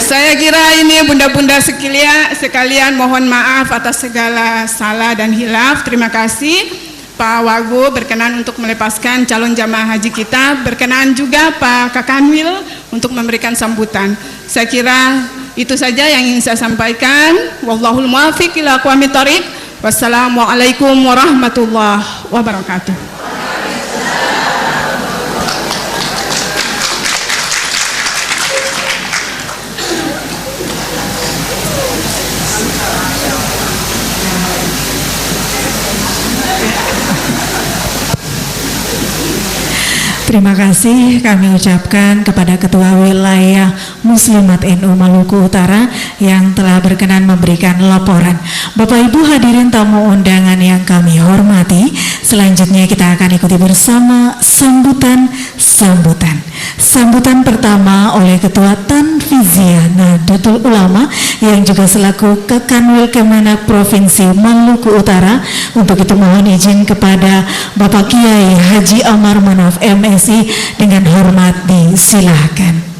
Saya kira ini bunda-bunda sekalian mohon maaf atas segala salah dan hilaf. Terima kasih Pak Wagub berkenan untuk melepaskan calon jamaah haji kita, berkenan juga Pak Kakanwil untuk memberikan sambutan. Saya kira itu saja yang ingin saya sampaikan. Wallahul muwaffiq ila aqwamit thoriq. Wassalamualaikum warahmatullahi wabarakatuh. Terima kasih kami ucapkan kepada Ketua Wilayah Muslimat NU Maluku Utara yang telah berkenan memberikan laporan. Bapak Ibu hadirin tamu undangan yang kami hormati, selanjutnya kita akan ikuti bersama sambutan pertama oleh Ketua Tanfiziyah Nahdlatul Ulama yang juga selaku Kekanwil Kemenak Provinsi Maluku Utara. Untuk itu mohon izin kepada Bapak Kiai Haji Amar Manaf MSI dengan hormat disilahkan.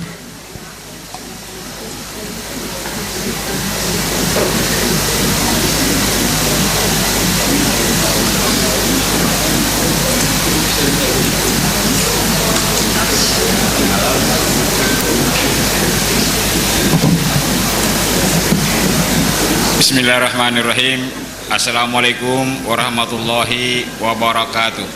Bismillahirrahmanirrahim. Assalamualaikum warahmatullahi wabarakatuh.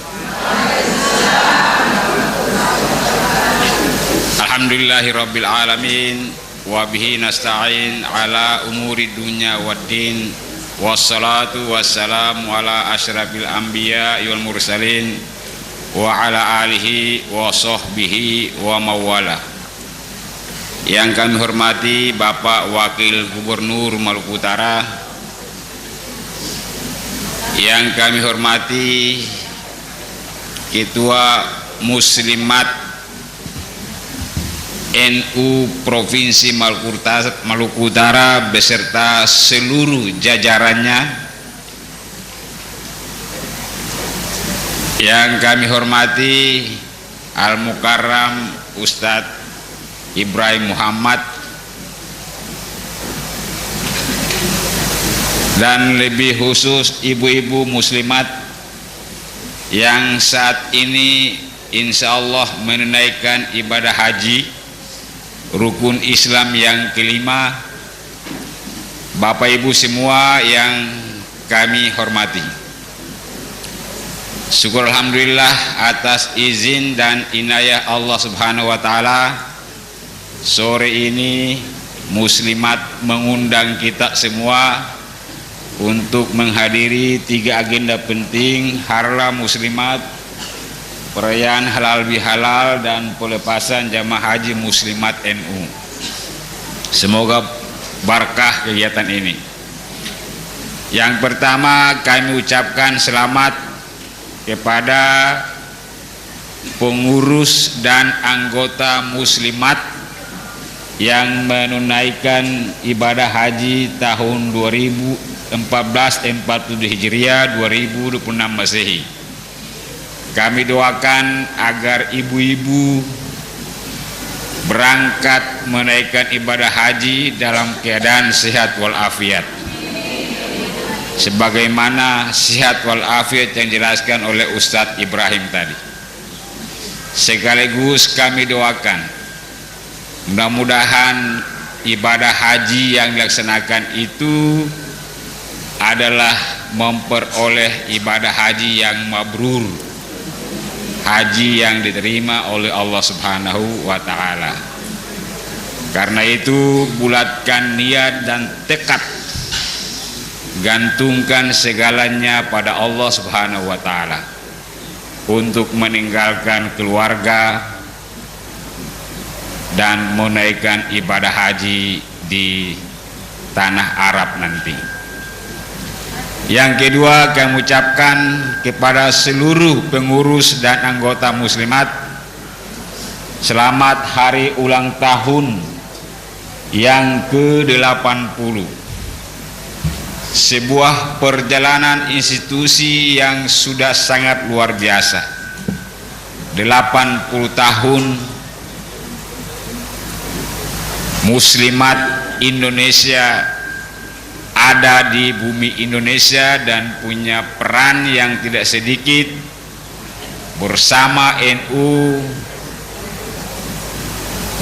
Alhamdulillahirabbil alamin wa bihi nasta'in ala umuri dunya waddin wassalatu wassalamu ala asyrafil anbiya wal mursalin wa ala alihi wa sahbihi wa mawala. Yang kami hormati Bapak Wakil Gubernur Maluku Utara, yang kami hormati Ketua Muslimat NU Provinsi Maluku Utara beserta seluruh jajarannya, yang kami hormati Al-Mukarram Ustadz Ibrahim Muhammad, dan lebih khusus ibu-ibu muslimat yang saat ini insya Allah menunaikan ibadah haji rukun Islam yang kelima. Bapak Ibu semua yang kami hormati, syukur alhamdulillah atas izin dan inayah Allah Subhanahu wa taala, sore ini muslimat mengundang kita semua untuk menghadiri 3 agenda penting: harla muslimat, perayaan halal bihalal, dan pelepasan jamaah haji muslimat NU. Semoga berkah kegiatan ini. Yang pertama, kami ucapkan selamat kepada pengurus dan anggota muslimat yang menunaikan ibadah haji tahun 1447 Hijriah 2026 Masehi. Kami doakan agar ibu-ibu berangkat menunaikan ibadah haji dalam keadaan sehat walafiat, sebagaimana sehat walafiat yang dijelaskan oleh Ustadz Ibrahim tadi. Sekaligus kami doakan mudah-mudahan ibadah haji yang dilaksanakan itu adalah memperoleh ibadah haji yang mabrur, haji yang diterima oleh Allah Subhanahu wa ta'ala. Karena itu bulatkan niat dan tekad, gantungkan segalanya pada Allah Subhanahu wa ta'ala untuk meninggalkan keluarga dan menunaikan ibadah haji di tanah Arab nanti. Yang kedua, kami ucapkan kepada seluruh pengurus dan anggota muslimat selamat hari ulang tahun yang ke-80. Sebuah perjalanan institusi yang sudah sangat luar biasa. 80 tahun muslimat Indonesia ada di bumi Indonesia dan punya peran yang tidak sedikit bersama NU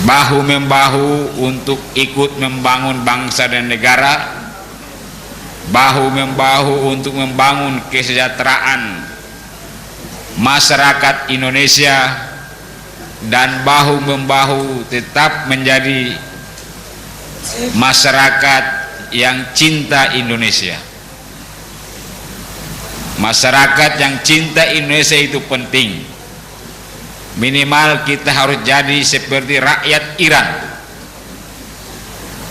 bahu-membahu untuk ikut membangun bangsa dan negara, bahu-membahu untuk membangun kesejahteraan masyarakat Indonesia, dan bahu-membahu tetap menjadi masyarakat yang cinta Indonesia. Masyarakat yang cinta Indonesia itu penting. Minimal kita harus jadi seperti rakyat Iran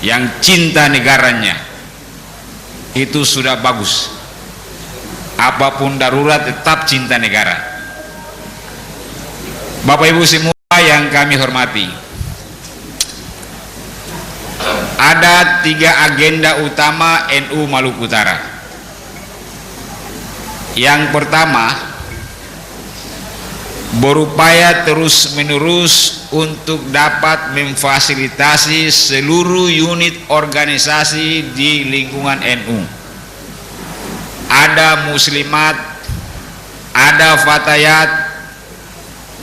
yang cinta negaranya. Itu sudah bagus. Apapun darurat tetap cinta negara. Bapak Ibu semua yang kami hormati, ada 3 agenda utama NU Maluku Utara. Yang pertama, berupaya terus-menerus untuk dapat memfasilitasi seluruh unit organisasi di lingkungan NU. Ada muslimat, ada fatayat,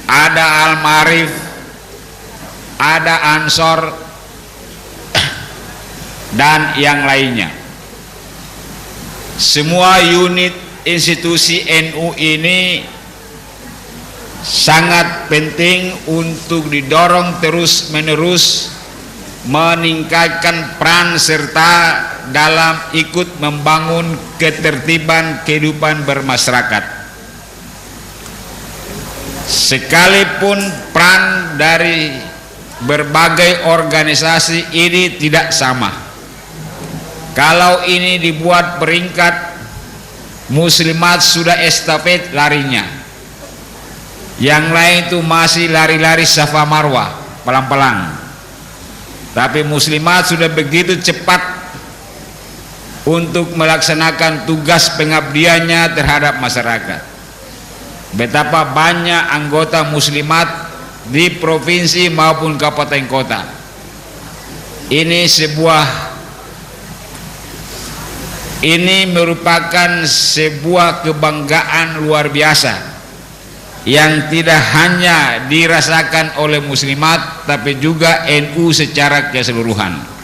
ada al-marif, ada ansor, dan yang lainnya. Semua unit institusi NU ini sangat penting untuk didorong terus-menerus meningkatkan peran serta dalam ikut membangun ketertiban kehidupan bermasyarakat. Sekalipun peran dari berbagai organisasi ini tidak sama. Kalau ini dibuat peringkat, muslimat sudah estafet larinya. Yang lain itu masih lari-lari Safa Marwah, pelan-pelan. Tapi muslimat sudah begitu cepat untuk melaksanakan tugas pengabdiannya terhadap masyarakat. Betapa banyak anggota muslimat di provinsi maupun kabupaten kota. Ini merupakan sebuah kebanggaan luar biasa yang tidak hanya dirasakan oleh muslimat tapi juga NU secara keseluruhan.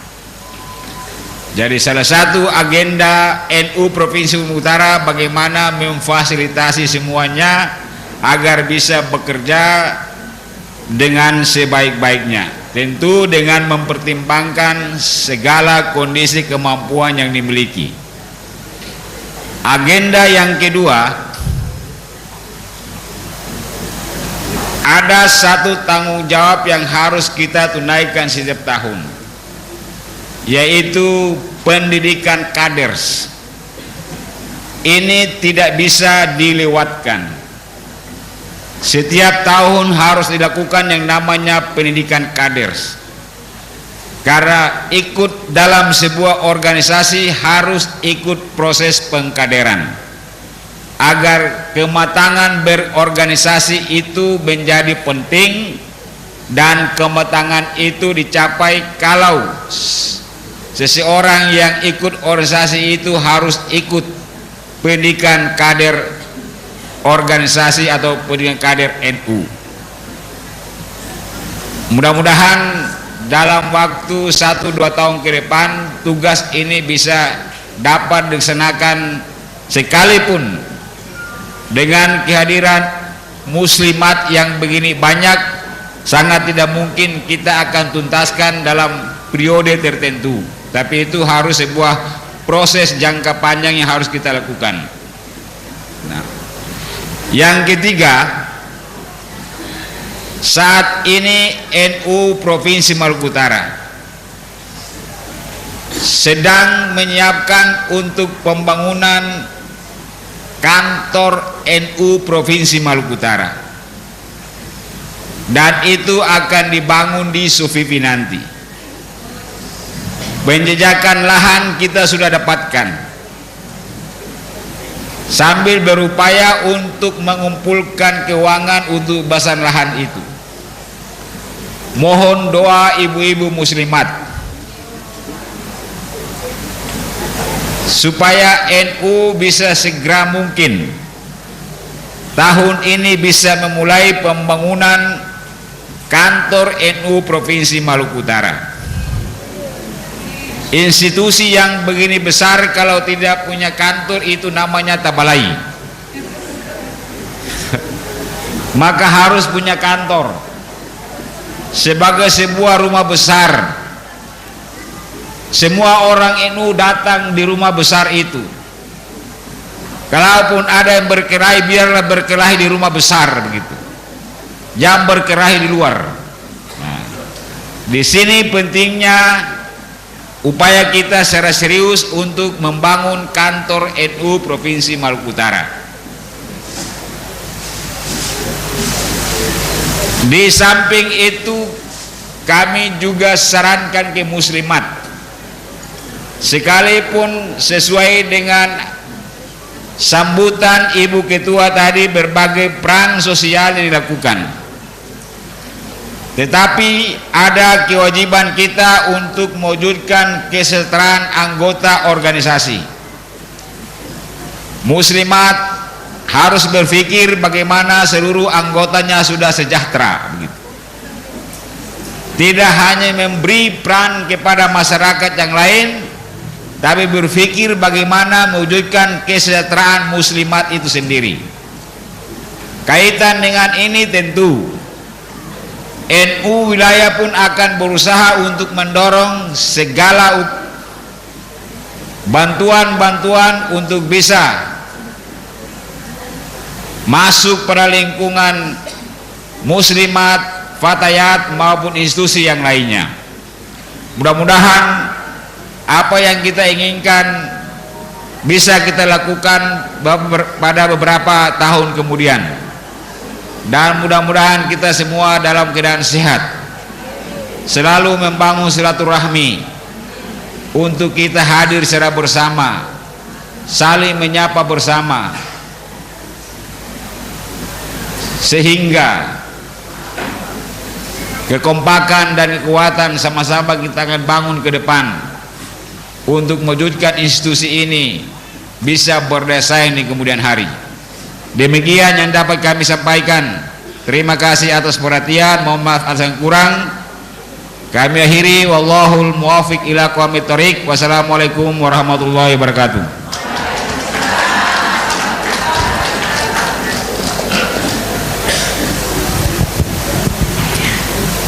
Jadi salah satu agenda NU Provinsi Maluku Utara bagaimana memfasilitasi semuanya agar bisa bekerja dengan sebaik-baiknya, tentu dengan mempertimbangkan segala kondisi kemampuan yang dimiliki. Agenda yang kedua, ada satu tanggung jawab yang harus kita tunaikan setiap tahun, yaitu pendidikan kaders. Ini tidak bisa dilewatkan. Setiap tahun harus dilakukan yang namanya pendidikan kaders. Karena ikut dalam sebuah organisasi harus ikut proses pengkaderan. Agar kematangan berorganisasi itu menjadi penting, dan kematangan itu dicapai kalau seseorang yang ikut organisasi itu harus ikut pendidikan kader organisasi atau pendidikan kader NU. Mudah-mudahan dalam waktu 1-2 tahun ke depan tugas ini bisa dapat dilaksanakan, sekalipun dengan kehadiran muslimat yang begini banyak, sangat tidak mungkin kita akan tuntaskan dalam periode tertentu. Tapi itu harus sebuah proses jangka panjang yang harus kita lakukan. Nah, yang ketiga, saat ini NU Provinsi Maluku Utara sedang menyiapkan untuk pembangunan kantor NU Provinsi Maluku Utara, dan itu akan dibangun di Sufifi nanti. Penjajakan lahan kita sudah dapatkan, sambil berupaya untuk mengumpulkan keuangan untuk pembebasan lahan itu. Mohon doa ibu-ibu muslimat supaya NU bisa segera mungkin tahun ini bisa memulai pembangunan kantor NU Provinsi Maluku Utara. Institusi yang begini besar kalau tidak punya kantor itu namanya tabalai. Maka harus punya kantor sebagai sebuah rumah besar. Semua orang NU datang di rumah besar itu. Kalaupun ada yang berkelahi, biarlah berkelahi di rumah besar begitu. Jangan berkelahi di luar. Nah, di sini pentingnya upaya kita secara serius untuk membangun kantor NU Provinsi Maluku Utara. Di samping itu, kami juga sarankan ke muslimat, sekalipun sesuai dengan sambutan Ibu Ketua tadi, berbagai peran sosial yang dilakukan, tetapi ada kewajiban kita untuk mewujudkan kesejahteraan anggota organisasi. Muslimat harus berpikir bagaimana seluruh anggotanya sudah sejahtera begitu. Tidak hanya memberi peran kepada masyarakat yang lain, tapi berpikir bagaimana mewujudkan kesejahteraan muslimat itu sendiri. Kaitan dengan ini tentu NU wilayah pun akan berusaha untuk mendorong segala bantuan-bantuan untuk bisa masuk pada lingkungan muslimat, fatayat maupun institusi yang lainnya. Mudah-mudahan apa yang kita inginkan bisa kita lakukan pada beberapa tahun kemudian. Dan mudah-mudahan kita semua dalam keadaan sehat, selalu membangun silaturahmi untuk kita hadir secara bersama, saling menyapa bersama, sehingga kekompakan dan kekuatan sama-sama kita akan bangun ke depan untuk mewujudkan institusi ini bisa berdesain di kemudian hari. Demikian yang dapat kami sampaikan. Terima kasih atas perhatian. Mohon maaf atas yang kurang. Kami akhiri, wallahul muwafiq ila aqwamit thoriq. Wassalamualaikum warahmatullahi wabarakatuh.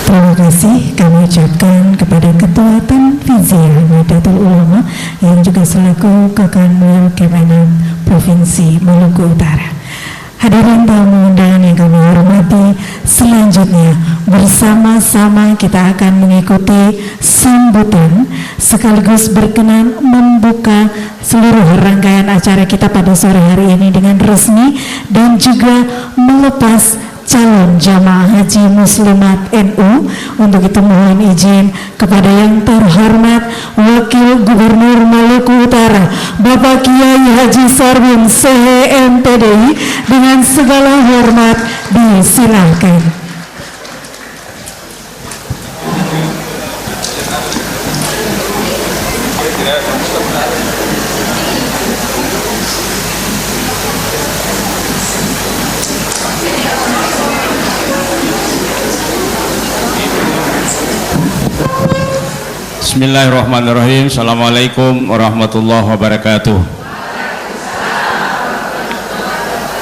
Terima kasih kami ucapkan kepada Ketua Tanfiziyah Nahdlatul Ulama yang juga selaku Kekanwil Kemenak Provinsi Maluku Utara. Hadirin tamu undangan yang kami hormati, selanjutnya bersama-sama kita akan mengikuti sambutan sekaligus berkenan membuka seluruh rangkaian acara kita pada sore hari ini dengan resmi dan juga melepas calon jamaah haji muslimat NU. Untuk itu mohon izin kepada yang terhormat Wakil Gubernur Maluku Utara Bapak Kiai Haji Sarwin CMPDI, dengan segala hormat disilahkan. Bismillahirrahmanirrahim. Assalamualaikum warahmatullahi wabarakatuh.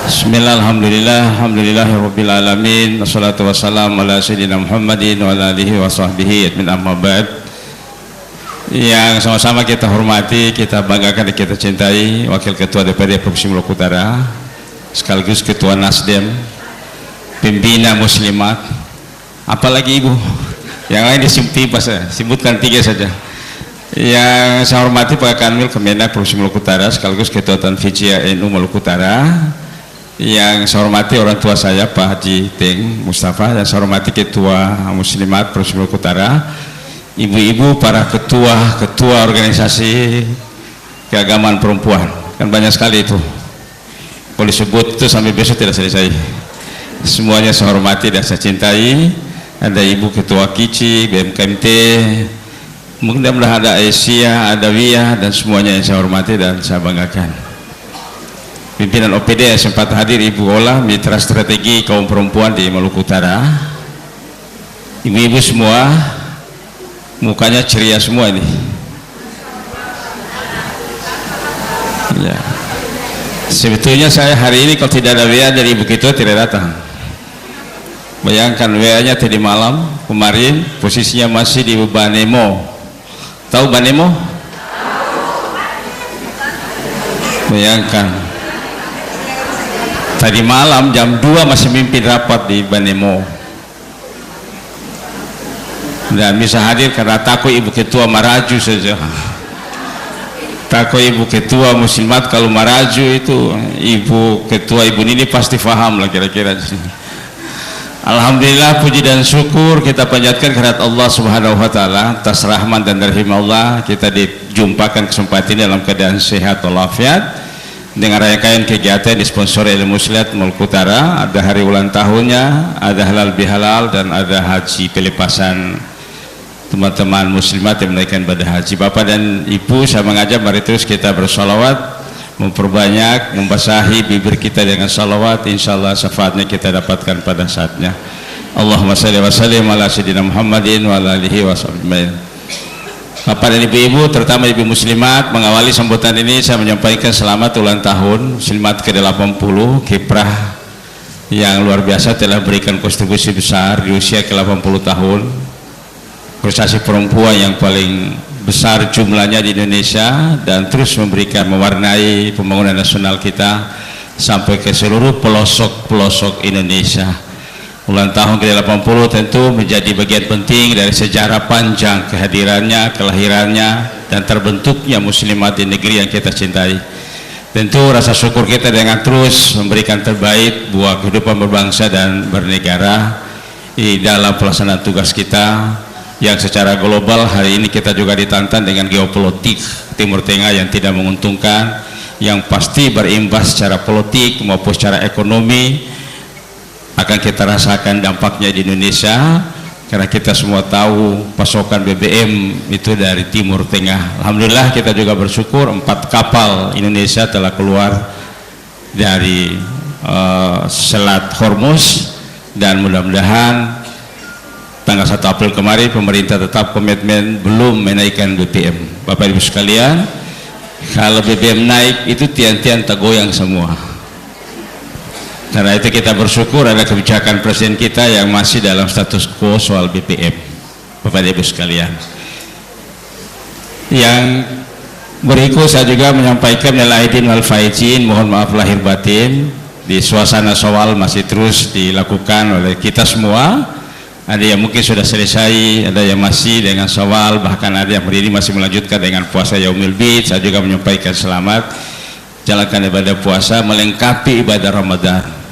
Bismillah, alhamdulillah, alhamdulillahirabbil alamin. Wassalatu wassalamu ala sayyidina Muhammadin wa ala alihi wa sahbihi min amma ba'd. Yang sama-sama kita hormati, kita banggakan dan kita cintai Wakil Ketua DPRD Provinsi Maluku Utara sekaligus Ketua Nasdem, pembina muslimat, apalagi ibu, yang lain sebutkan 3 saja. Yang saya hormati Pak Kanwil Kemenag Provinsi Maluku Utara sekaligus Ketua Tanfijiyah NU Maluku Utara. Yang saya hormati orang tua saya Pak Haji Teng Mustafa. Yang saya hormati Ketua Muslimat Provinsi Maluku Utara, ibu-ibu, para ketua organisasi keagamaan perempuan, kan banyak sekali itu, boleh sebut itu sampai besok tidak selesai. Semuanya saya hormati dan saya cintai. Ada ibu ketua KICI, BMKMT, mudah-mudahan ada Asia, ada Wiyah, dan semuanya yang saya hormati dan saya banggakan. Pimpinan OPD yang sempat hadir, Ibu Ola, mitra strategi kaum perempuan di Maluku Utara. Ibu-ibu semua, mukanya ceria semua ini. Ya. Sebetulnya saya hari ini kalau tidak ada WA dari Ibu Ketua tidak datang. Bayangkan WA-nya tadi malam kemarin posisinya masih di Banemo. Tahu Banemo? Bayangkan tadi malam jam 2 masih mimpin rapat di Banemo dan bisa hadir karena takut Ibu Ketua maraju saja. Takut Ibu Ketua Muslimat kalau maraju itu Ibu Ketua Ibu Nini pasti faham lah kira-kira. Alhamdulillah, puji dan syukur kita panjatkan kehadirat Allah Subhanahu wa taala atas rahmat dan rahim Allah, kita dijumpakan kesempatan ini dalam keadaan sehat walafiat dengan rangkaian kegiatan disponsori oleh Muslimat Maluku Utara. Ada hari ulang tahunnya, ada halal bihalal, dan ada haji pelepasan teman-teman muslimat yang menaikkan ibadah haji. Bapak dan Ibu, saya mengajak mari terus kita bersalawat, memperbanyak, membasahi bibir kita dengan salawat. Insyaallah syafaatnya kita dapatkan pada saatnya. Allahumma shalli wa sallim ala sayyidina Muhammadin wa ala alihi washabbihi. Bapak dan Ibu-ibu, terutama Ibu Muslimat, mengawali sambutan ini saya menyampaikan selamat ulang tahun Muslimat ke-80. Kiprah yang luar biasa telah berikan kontribusi besar di usia ke-80 tahun. Prestasi perempuan yang paling besar jumlahnya di Indonesia dan terus memberikan mewarnai pembangunan nasional kita sampai ke seluruh pelosok-pelosok Indonesia. Ulang tahun ke-80 tentu menjadi bagian penting dari sejarah panjang kehadirannya, kelahirannya, dan terbentuknya muslimat di negeri yang kita cintai. Tentu rasa syukur kita dengan terus memberikan terbaik buat kehidupan berbangsa dan bernegara di dalam pelaksanaan tugas kita yang secara global hari ini kita juga ditantang dengan geopolitik Timur Tengah yang tidak menguntungkan, yang pasti berimbas secara politik maupun secara ekonomi. Akan kita rasakan dampaknya di Indonesia karena kita semua tahu pasokan BBM itu dari Timur Tengah. Alhamdulillah kita juga bersyukur 4 kapal Indonesia telah keluar dari Selat Hormuz, dan mudah-mudahan tanggal 1 April kemarin pemerintah tetap komitmen belum menaikkan BBM. Bapak Ibu sekalian, kalau BBM naik itu tiang-tiang tergoyang semua. Karena itu kita bersyukur ada kebijakan presiden kita yang masih dalam status quo soal BBM. Bapak Ibu sekalian, yang berikut saya juga menyampaikan minal aidin wal faizin, mohon maaf lahir batin. Di suasana Syawal masih terus dilakukan oleh kita semua. Ada yang mungkin sudah selesai, ada yang masih dengan Syawal, bahkan ada yang hari ini masih melanjutkan dengan puasa Yaumil Bid. Saya juga menyampaikan selamat jalankan ibadah puasa melengkapi ibadah Ramadan.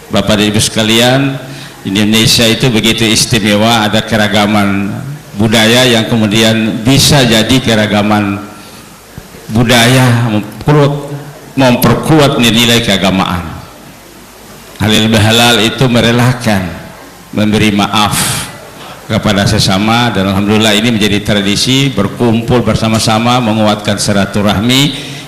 Bapak dan Ibu sekalian, Indonesia itu begitu istimewa, ada keragaman budaya yang kemudian bisa jadi keragaman budaya memperkuat nilai keagamaan. Halal bihalal itu merelakan memberi maaf kepada sesama, dan alhamdulillah ini menjadi tradisi berkumpul bersama-sama menguatkan silaturahmi.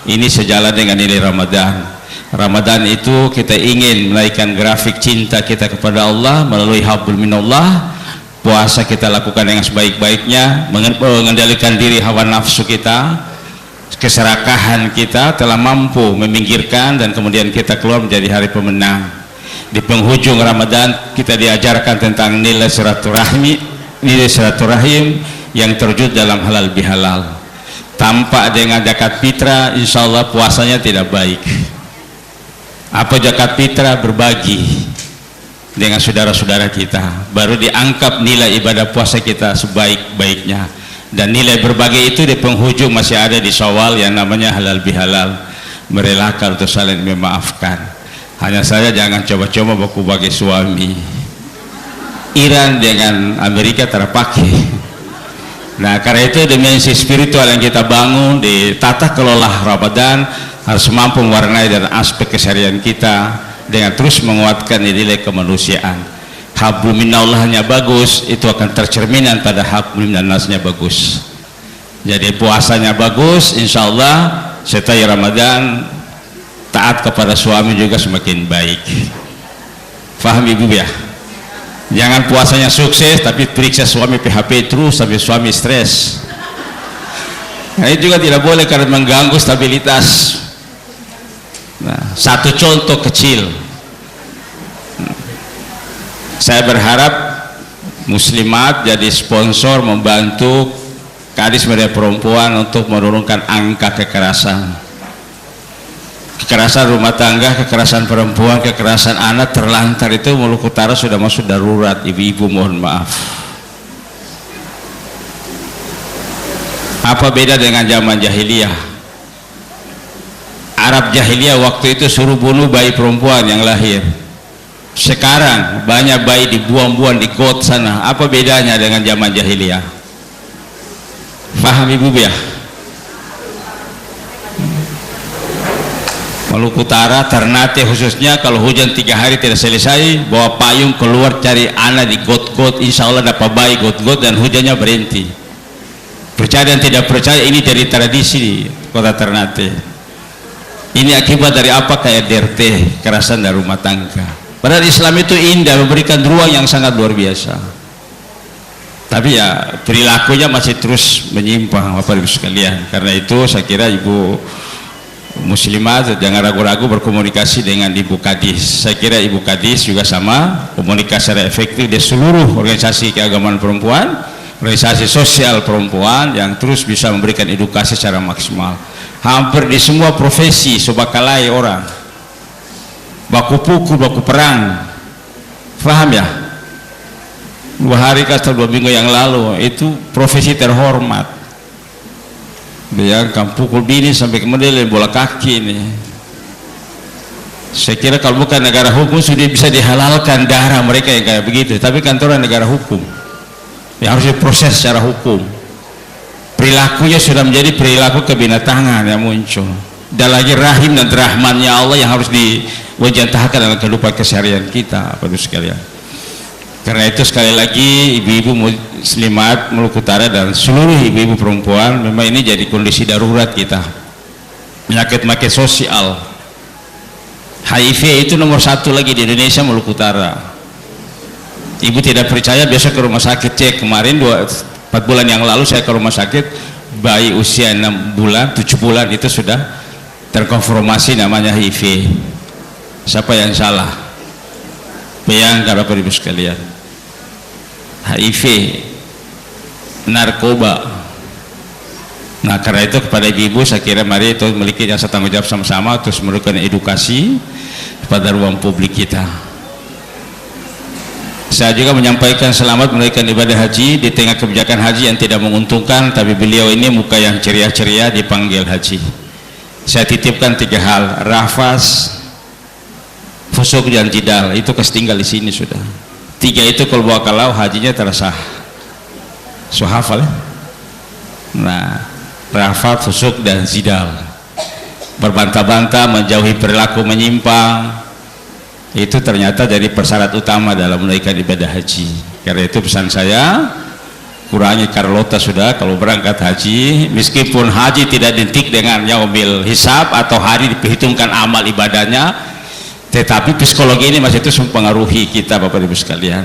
Ini sejalan dengan nilai Ramadan. Ramadan itu kita ingin menaikkan grafik cinta kita kepada Allah melalui hablum minallah. Puasa kita lakukan dengan sebaik-baiknya, mengendalikan diri hawa nafsu kita, keserakahan kita telah mampu meminggirkan, dan kemudian kita keluar menjadi hari pemenang. Di penghujung Ramadan kita diajarkan tentang nilai silaturahmi, nilai silaturahim yang terwujud dalam halal bihalal. Tanpa dengan zakat fitrah, insya Allah puasanya tidak baik. Apa zakat fitrah? Berbagi. dengan saudara-saudara kita, baru dianggap nilai ibadah puasa kita sebaik-baiknya. Dan nilai berbagai itu di penghujung masih ada di Syawal yang namanya halal bihalal, merelakan untuk saling memaafkan. Hanya saja jangan coba-coba baku bagi suami. Iran dengan Amerika terpakai. Nah, karena itu dimensi spiritual yang kita bangun di tata kelola Ramadan harus mampu mewarnai dan aspek keseharian kita dengan terus menguatkan nilai kemanusiaan. Hablum minallahnya bagus, itu akan tercerminan pada hablum minannasnya bagus. Jadi puasanya bagus, insya Allah setelah Ramadan taat kepada suami juga semakin baik. Faham ibu ya? Jangan puasanya sukses tapi periksa suami PHP terus sampai suami stres. Nah, itu juga tidak boleh karena mengganggu stabilitas. Nah, satu contoh kecil, saya berharap muslimat jadi sponsor membantu Kadis Media Perempuan untuk menurunkan angka kekerasan rumah tangga, kekerasan perempuan, kekerasan anak terlantar. Itu Maluku Utara sudah masuk darurat. Ibu-ibu mohon maaf. Apa beda dengan zaman jahiliyah? Arab jahiliyah waktu itu suruh bunuh bayi perempuan yang lahir. Sekarang banyak bayi dibuang-buang di got sana. Apa bedanya dengan zaman jahiliyah? Paham ibu ya? Maluku Utara, Ternate khususnya, kalau hujan 3 hari tidak selesai, bawa payung keluar cari anak di got-got, insya Allah dapat bayi got-got dan hujannya berhenti. Percaya dan tidak percaya, ini dari tradisi di kota Ternate. Ini akibat dari apa? KDRT, kekerasan dalam rumah tangga. Padahal Islam itu indah, memberikan ruang yang sangat luar biasa. Tapi ya perilakunya masih terus menyimpang Bapak Ibu sekalian. Karena itu saya kira ibu muslimat jangan ragu-ragu berkomunikasi dengan Ibu Kadis. Saya kira Ibu Kadis juga sama, komunikasi secara efektif di seluruh organisasi keagamaan perempuan, organisasi sosial perempuan yang terus bisa memberikan edukasi secara maksimal. Hampir di semua profesi subakalai orang, baku pukul, baku perang. Faham ya? 2 hari atau 2 minggu yang lalu itu profesi terhormat. Dia akan pukul bini sampai kemudian bola kaki ini. Saya kira kalau bukan negara hukum sudah bisa dihalalkan darah mereka yang kayak begitu. Tapi kantor negara hukum, ya harus diproses secara hukum. Perilakunya sudah menjadi perilaku kebinatangan yang muncul. Dan lagi rahim dan rahmannya Allah yang harus diwajantahkan dalam kehidupan keseharian kita, Bapak Ibu sekalian. Karena itu sekali lagi ibu-ibu muslimat Maluku Utara dan seluruh ibu-ibu perempuan, memang ini jadi kondisi darurat kita. Penyakit-penyakit sosial, HIV itu nomor 1 lagi di Indonesia, Maluku Utara. Ibu tidak percaya, besok ke rumah sakit cek. Kemarin 4 bulan yang lalu saya ke rumah sakit, bayi usia 6 bulan 7 bulan itu sudah terkonfirmasi namanya HIV. Siapa yang salah? Bayangkan Bapak Ibu sekalian, HIV, narkoba. Nah, karena itu kepada ibu saya kira mari itu memiliki jasa tanggung jawab sama-sama terus memberikan edukasi pada ruang publik kita. Saya juga menyampaikan selamat menunaikan ibadah haji di tengah kebijakan haji yang tidak menguntungkan, tapi beliau ini muka yang ceria-ceria dipanggil haji. Saya titipkan 3 hal: rafas, fusuk dan jidal. Itu kesetinggal di sini sudah. 3 itu kalau bawa kalau hajinya terasa. So hafal ya? Nah, rafat, fusuk dan jidal. Berbantah-bantah, menjauhi perilaku menyimpang. Itu ternyata jadi persyarat utama dalam menunaikan ibadah haji. Karena itu pesan saya, kurangi karlota sudah kalau berangkat haji. Meskipun haji tidak identik dengan yaumil hisab atau hari diperhitungkan amal ibadahnya, tetapi psikologi ini masih terus mempengaruhi kita Bapak Ibu sekalian.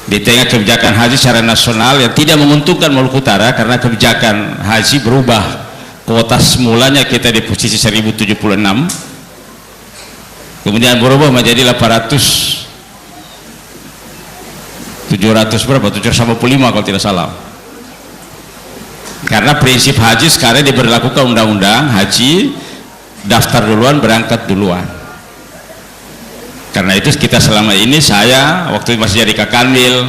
Di tengah kebijakan haji secara nasional yang tidak menguntungkan Maluku Utara karena kebijakan haji berubah. Kuota semulanya kita di posisi 1076, kemudian berubah menjadi 750 kalau tidak salah. Karena prinsip haji sekarang diberlakukan undang-undang haji, daftar duluan, berangkat duluan. Karena itu kita selama ini, saya waktu masih jadi Kak Kanwil,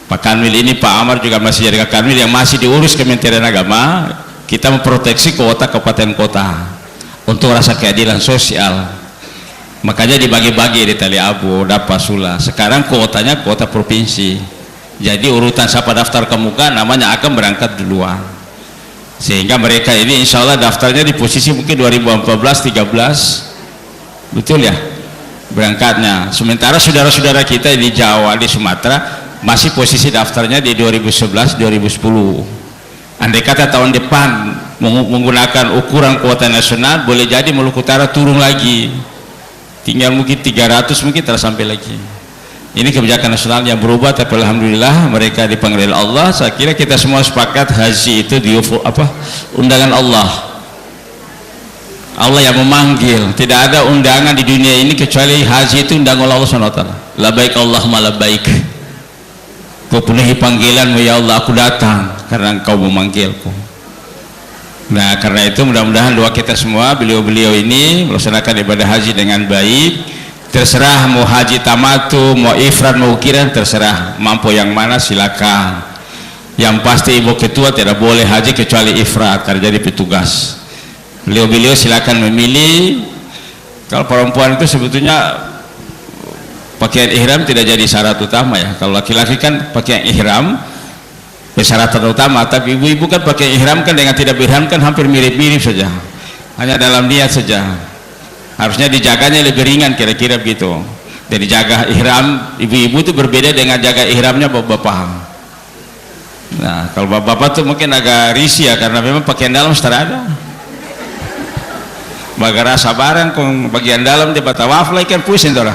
Pak Kanwil ini, Pak Amar juga masih jadi Kak Kanwil yang masih diurus Kementerian Agama, kita memproteksi kuota kabupaten kota untuk rasa keadilan sosial. Makanya dibagi-bagi di Tali Abu, Dapa, Sula. Sekarang kuotanya kuota provinsi. Jadi urutan siapa daftar ke muka namanya akan berangkat duluan. Sehingga mereka ini insya Allah daftarnya di posisi mungkin 2014-13, betul ya berangkatnya. Sementara saudara-saudara kita di Jawa, di Sumatera masih posisi daftarnya di 2011-2010. Andai kata tahun depan menggunakan ukuran kuota nasional, boleh jadi Maluku Utara turun lagi, tinggal mungkin 300, mungkin tersampai lagi. Ini kebijakan nasional yang berubah, tapi alhamdulillah mereka dipanggil Allah. Saya kira kita semua sepakat haji itu undangan Allah. Allah yang memanggil, tidak ada undangan di dunia ini kecuali haji itu undangan Allah SWT. Labbaik Allahumma labbaik, kau penuhi panggilanmu ya Allah, aku datang karena engkau memanggilku. Nah karena itu mudah-mudahan doa kita semua, beliau-beliau ini melaksanakan ibadah haji dengan baik. Terserah mau haji tamatu, mau ifrad, mau kiran, terserah, mampu yang mana silakan. Yang pasti ibu ketua tidak boleh haji kecuali ifrad karena jadi petugas. Beliau-beliau silakan memilih. Kalau perempuan itu sebetulnya pakaian ihram tidak jadi syarat utama ya. Kalau laki-laki kan pakaian ihram persyaratan utama, tapi ibu-ibu kan pakai ihram kan dengan tidak ihram kan hampir mirip-mirip saja, hanya dalam niat saja. Harusnya dijaganya lebih ringan kira-kira begitu. Jadi jaga ihram ibu-ibu itu berbeda dengan jaga ihramnya bapak-bapak. Nah kalau bapak-bapak tuh mungkin agak risih ya, karena memang pakaian dalam setara ada bagara sabarang kong bagian dalam dia batawaf lah ikan pusing tuh lah.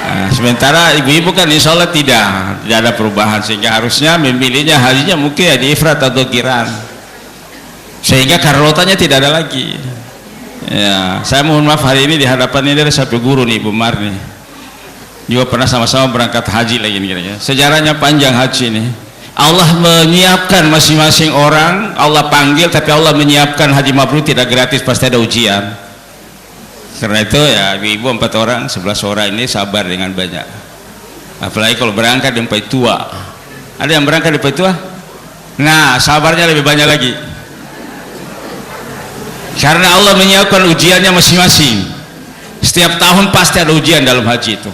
Nah, sementara ibu-ibu kan insya Allah tidak ada perubahan, sehingga harusnya memilihnya hajinya mungkin ya di ifrat atau kiran, sehingga karotanya tidak ada lagi ya. Saya mohon maaf hari ini di hadapan ini ada satu guru nih, Ibu Marni juga pernah sama-sama berangkat haji lagi nih. Sejarahnya panjang haji ini. Allah menyiapkan masing-masing orang, Allah panggil, tapi Allah menyiapkan haji mabrur tidak gratis, pasti ada ujian. Karena itu ya ibu 4 orang 11 orang ini sabar dengan banyak, apalagi kalau berangkat di Empai Tua. Ada yang berangkat di Empai Tua, nah sabarnya lebih banyak lagi, karena Allah menyiapkan ujiannya masing-masing. Setiap tahun pasti ada ujian dalam haji itu.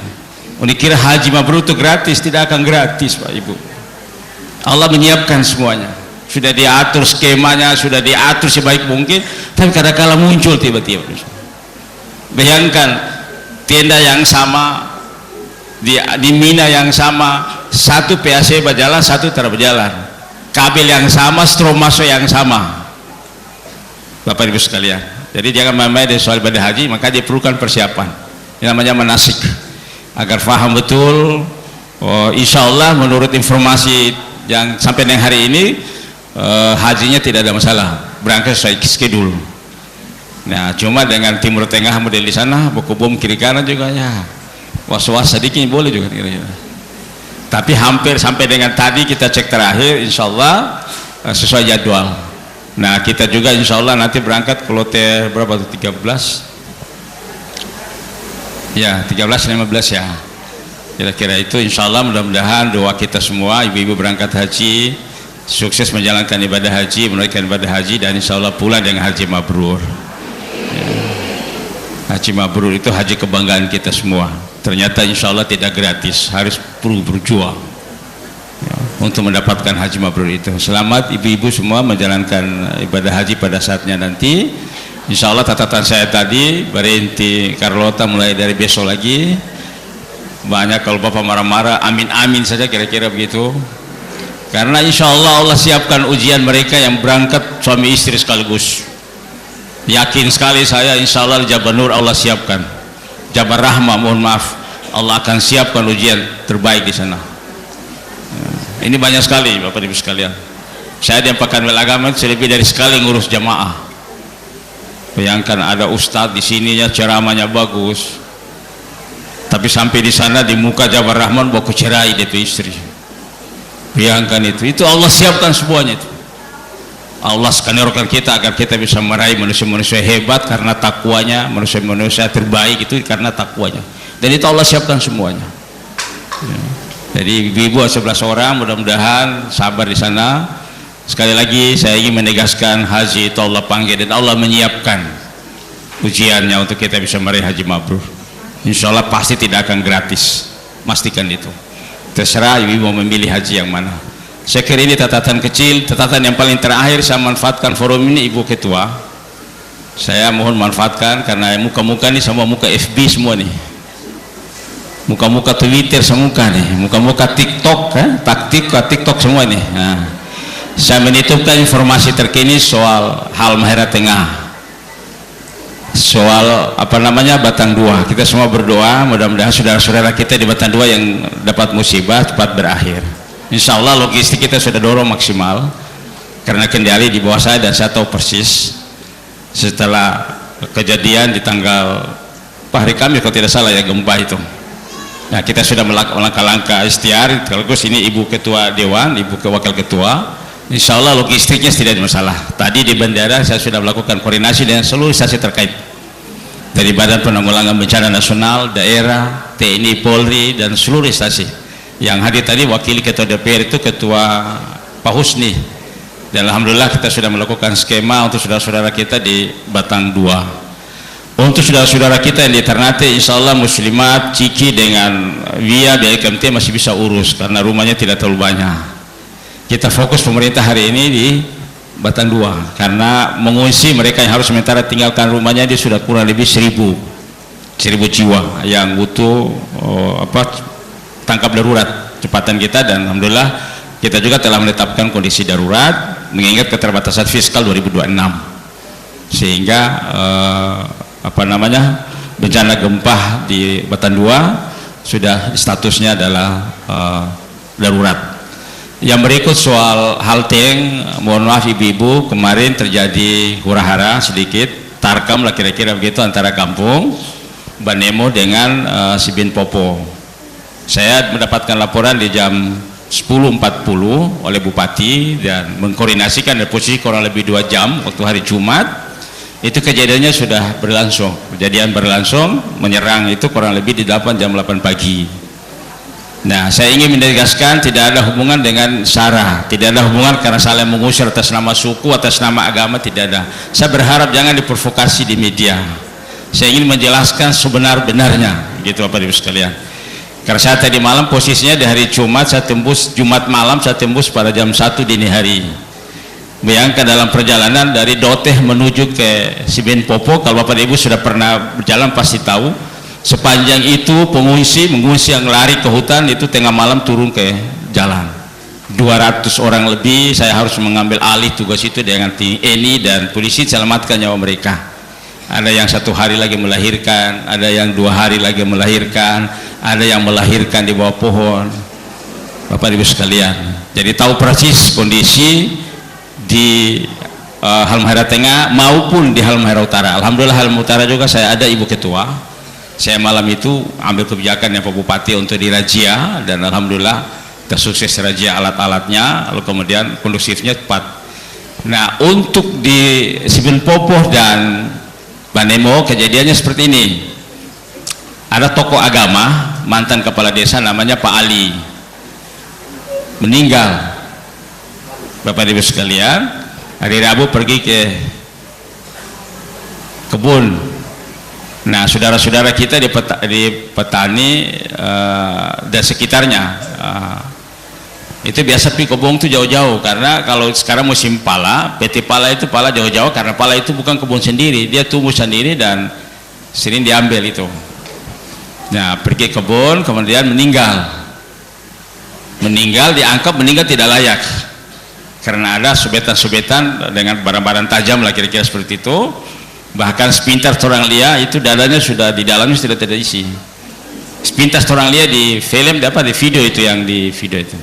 Dikira haji mabrur itu gratis, tidak akan gratis Pak Ibu. Allah menyiapkan semuanya, sudah diatur skemanya, sudah diatur sebaik mungkin, tapi kadang-kala muncul tiba-tiba. Bayangkan tenda yang sama di Mina yang sama, satu PAC berjalan, satu tidak berjalan, kabel yang sama, stromaso yang sama. Bapak Ibu sekalian, jadi jangan main-main dari soal ibadah haji, maka diperlukan persiapan. Ini namanya manasik, agar faham betul. Insya Allah menurut informasi yang sampai dengan hari ini hajinya tidak ada masalah, berangkat sesuai schedule. Nah cuma dengan Timur Tengah model di sana buku bom kiri kanan juga ya was-was sedikit boleh juga kira-kira. Tapi hampir sampai dengan tadi kita cek terakhir insya Allah sesuai jadwal. Nah kita juga insya Allah nanti berangkat kloter berapa tuh, 13 ya, 13-15 ya kira-kira itu. Insya Allah mudah-mudahan doa kita semua ibu-ibu berangkat haji sukses menjalankan ibadah haji, menunaikan ibadah haji, dan insya Allah pulang dengan haji mabrur ya. Haji mabrur itu haji kebanggaan kita semua. Ternyata insya Allah tidak gratis, harus perlu berjuang ya, untuk mendapatkan haji mabrur itu. Selamat ibu-ibu semua menjalankan ibadah haji pada saatnya nanti. Insya Allah catatan saya tadi berhenti Carlota mulai dari besok lagi. Banyak kalau bapak marah-marah, amin-amin saja kira-kira begitu. Karena insya Allah Allah siapkan ujian mereka yang berangkat suami istri sekaligus. Yakin sekali saya, insya Allah Jabar Nur Allah siapkan, Jabar Rahmah mohon maaf, Allah akan siapkan ujian terbaik di sana. Ini banyak sekali bapak ibu sekalian. Saya di Pekan Agama itu lebih dari sekali ngurus jamaah. Bayangkan ada ustadz di sininya ceramahnya bagus, tapi sampai di sana di muka Jabar Rahman bawa cerai dia itu istri. Bayangkan itu Allah siapkan semuanya itu. Allah skenarokan kita agar kita bisa meraih manusia-manusia hebat karena takwanya, manusia-manusia terbaik itu karena takwanya, dan itu Allah siapkan semuanya. Jadi ibu-ibu 11 orang, mudah-mudahan sabar di sana. Sekali lagi saya ingin menegaskan, haji itu Allah panggil dan Allah menyiapkan ujiannya untuk kita bisa meraih haji mabrur. Insya Allah pasti tidak akan gratis, pastikan itu. Terserah ibu mau memilih haji yang mana. Saya kira ini catatan kecil, catatan yang paling terakhir saya manfaatkan forum ini Ibu Ketua. Saya mohon manfaatkan karena muka-muka ini semua muka FB semua nih, muka-muka Twitter semua nih, muka-muka TikTok, TikTok semua nih. Nah, saya menitipkan informasi terkini soal Halmahera Tengah, soal Batang Dua. Kita semua berdoa mudah-mudahan saudara-saudara kita di Batang Dua yang dapat musibah cepat berakhir. Insya Allah logistik kita sudah dorong maksimal karena kendali di bawah saya dan saya tahu persis setelah kejadian di tanggal hari Kamis kalau tidak salah ya, gempa itu. Nah, kita sudah melakukan langkah-langkah ikhtiar. Kalau ini Ibu Ketua Dewan, Ibu Wakil Ketua, insya Allah logistiknya tidak ada masalah. Tadi di bandara saya sudah melakukan koordinasi dengan seluruh instansi terkait dari Badan Penanggulangan Bencana Nasional, daerah, TNI, Polri, dan seluruh instansi. Yang hadir tadi wakil Ketua DPR itu Ketua Pak Husni, dan alhamdulillah kita sudah melakukan skema untuk saudara-saudara kita di Batang Dua. Untuk saudara-saudara kita yang di Ternate, insya Allah Muslimat, Ciki dengan Via BKMT masih bisa urus karena rumahnya tidak terlalu banyak. Kita fokus pemerintah hari ini di Batang Dua karena mengungsi mereka yang harus sementara tinggalkan rumahnya, dia sudah kurang lebih 1000 jiwa yang butuh tangkap darurat cepatan kita, dan alhamdulillah kita juga telah menetapkan kondisi darurat mengingat keterbatasan fiskal 2026 sehingga bencana gempa di Batang Dua sudah statusnya adalah darurat. Yang berikut soal halteng, mohon maaf ibu-ibu, kemarin terjadi hura-hara sedikit, tarkam lah kira-kira begitu antara kampung Banemo dengan Sibin Popo. Saya mendapatkan laporan di jam 10.40 oleh Bupati dan mengkoordinasikan dari posisi kurang lebih 2 jam waktu hari Jumat. Itu kejadiannya sudah berlangsung, kejadian berlangsung menyerang itu kurang lebih di jam 8 pagi. Nah, saya ingin menegaskan tidak ada hubungan dengan SARA, tidak ada hubungan karena saling mengusir atas nama suku, atas nama agama, tidak ada. Saya berharap jangan diprovokasi di media. Saya ingin menjelaskan sebenar-benarnya, gitu Bapak Ibu sekalian. Karena saya tadi malam posisinya di hari Jumat, Jumat malam saya tembus pada jam 1 dini hari. Bayangkan dalam perjalanan dari Doteh menuju ke Sibin Popo, kalau Bapak Ibu sudah pernah berjalan pasti tahu, sepanjang itu mengungsi yang lari ke hutan itu tengah malam turun ke jalan. 200 orang lebih, saya harus mengambil alih tugas itu dengan TNI dan polisi selamatkan nyawa mereka. Ada yang 1 hari lagi melahirkan, ada yang 2 hari lagi melahirkan, ada yang melahirkan di bawah pohon. Bapak Ibu sekalian, jadi tahu persis kondisi di Halmahera Tengah maupun di Halmahera Utara. Alhamdulillah Halmahera Utara juga saya ada Ibu Ketua. Saya malam itu ambil kebijakan yang Pak Bupati untuk dirazia, dan alhamdulillah tersukses razia alat-alatnya, lalu kemudian kondusifnya tepat. Nah, untuk di Sibin Popoh dan Banemo kejadiannya seperti ini. Ada tokoh agama, mantan kepala desa namanya Pak Ali, meninggal. Bapak Ibu sekalian, hari Rabu pergi ke kebun. Nah, saudara-saudara kita di petani dan sekitarnya itu biasa pergi kebun itu jauh-jauh, karena kalau sekarang musim pala, PT pala itu pala jauh-jauh karena pala itu bukan kebun sendiri, dia tumbuh sendiri dan sering diambil itu. Nah, pergi kebun kemudian meninggal, dianggap meninggal tidak layak karena ada subetan-subetan dengan barang-barang tajam lah kira-kira seperti itu. Bahkan sepintas orang lihat itu dadanya sudah di dalamnya sudah tidak isi. Sepintas orang lihat di film, di video itu, yang di video itu.